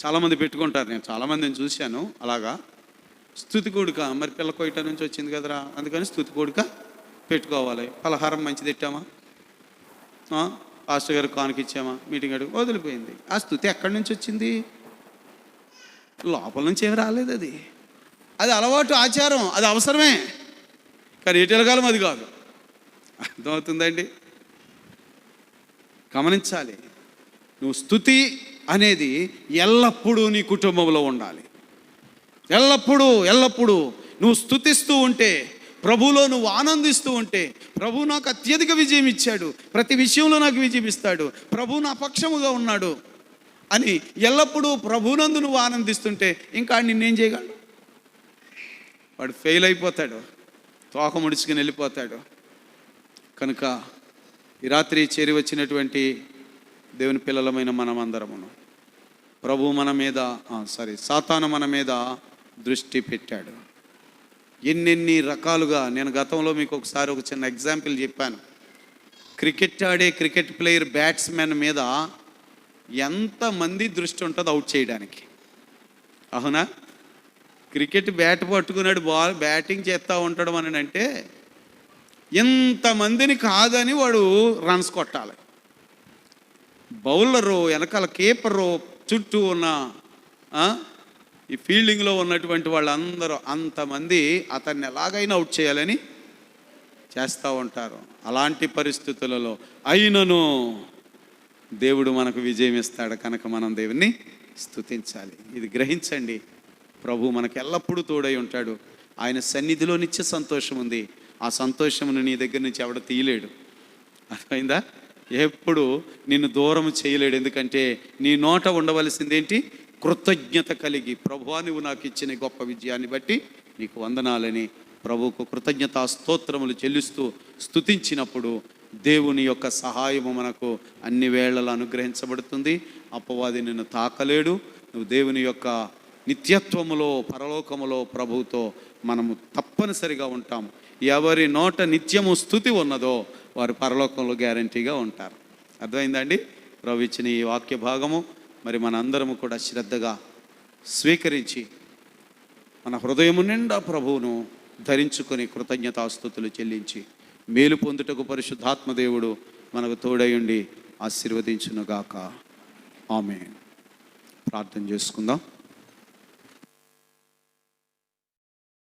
చాలామంది పెట్టుకుంటారు, నేను చాలామందిని చూశాను అలాగా. స్తుతి కూడిక మరి పిల్ల కోయిట నుంచి వచ్చింది కదరా, అందుకని స్తుతి కూడిక పెట్టుకోవాలి. పలహారం మంచిది పెట్టామా, పాస్టర్ గారు కానుక ఇచ్చామా, మీటింగ్ అడుగు వదిలిపోయింది. ఆ స్తుతి ఎక్కడి నుంచి వచ్చింది? లోపల నుంచి ఏమి రాలేదు. అది అలవాటు, ఆచారం, అది అవసరమే, కానీ ఎటెలకాలం అది కాదు. అర్థమవుతుందండి? గమనించాలి. నువ్వు స్తుతి అనేది ఎల్లప్పుడూ నీ కుటుంబంలో ఉండాలి. ఎల్లప్పుడూ నువ్వు స్తుతిస్తూ ఉంటే, ప్రభువులో నువ్వు ఆనందిస్తూ ఉంటే, ప్రభు నాకు అత్యధిక విజయం ఇచ్చాడు, ప్రతి విషయంలో నాకు విజయం ఇస్తాడు, ప్రభు నా పక్షముగా ఉన్నాడు అని ఎల్లప్పుడూ ప్రభునందు నువ్వు ఆనందిస్తుంటే ఇంకా నిన్నేం చేయగలడు? వాడు ఫెయిల్ అయిపోతాడు, తోక ముడుచుకుని వెళ్ళిపోతాడు. కనుక ఈ రాత్రి చేరి వచ్చినటువంటి దేవుని పిల్లలమైన మనమందరమును ప్రభు మన మీద సాతాను మన మీద దృష్టి పెట్టాడు. ఎన్నెన్ని రకాలుగా. నేను గతంలో మీకు ఒకసారి ఒక చిన్న ఎగ్జాంపుల్ చెప్పాను. క్రికెట్ ప్లేయర్ బ్యాట్స్మెన్ మీద ఎంతమంది దృష్టి ఉంటుందో అవుట్ చేయడానికి. అవునా? క్రికెట్ బ్యాట్ పట్టుకున్నాడు, బ్యాటింగ్ చేస్తూ ఉంటాడు అని అంటే ఎంతమందిని కాదని వాడు రన్స్ కొట్టాలి. బౌలరు, వెనకాల కీపరు, చుట్టూ ఉన్న ఈ ఫీల్డింగ్లో ఉన్నటువంటి వాళ్ళందరూ అంతమంది అతన్ని ఎలాగైనా అవుట్ చేయాలని చేస్తూ ఉంటారు. అలాంటి పరిస్థితులలో అయినను దేవుడు మనకు విజయం ఇస్తాడు. కనుక మనం దేవుణ్ణి స్తుతించాలి. ఇది గ్రహించండి. ప్రభు మనకు ఎల్లప్పుడూ తోడై ఉంటాడు. ఆయన సన్నిధిలో నిత్య సంతోషం ఉంది. ఆ సంతోషమును నీ దగ్గర నుంచి ఎవడ తీయలేడు. అర్థమైందా? ఎప్పుడు నిన్ను దూరం చేయలేడు. ఎందుకంటే నీ నోట ఉండవలసిందేంటి? కృతజ్ఞత కలిగి, ప్రభువా నువ్వు నాకు ఇచ్చిన గొప్ప విజయాన్ని బట్టి నీకు వందనాలని ప్రభువుకు కృతజ్ఞతా స్తోత్రములు చెల్లిస్తూ స్తుతించినప్పుడు దేవుని యొక్క సహాయము మనకు అన్ని వేళలా అనుగ్రహించబడుతుంది. అపవాది నిన్ను తాకలేడు. నువ్వు దేవుని యొక్క నిత్యత్వములో, పరలోకములో ప్రభువుతో మనము తప్పనిసరిగా ఉంటాము. ఎవరి నోట నిత్యము స్తుతి ఉన్నదో వారు పరలోకంలో గ్యారంటీగా ఉంటారు. అర్థమైందండి? ప్రభు ఇచ్చిన ఈ వాక్య భాగము మరి మన అందరము కూడా శ్రద్ధగా స్వీకరించి మన హృదయము నిండా ప్రభువును ధరించుకొని కృతజ్ఞతాస్తుతులు చెల్లించి మేలు పొందుటకు పరిశుద్ధాత్మదేవుడు మనకు తోడయుండి ఆశీర్వదించునుగాక. ఆమేన్. ప్రార్థన చేసుకుందాం.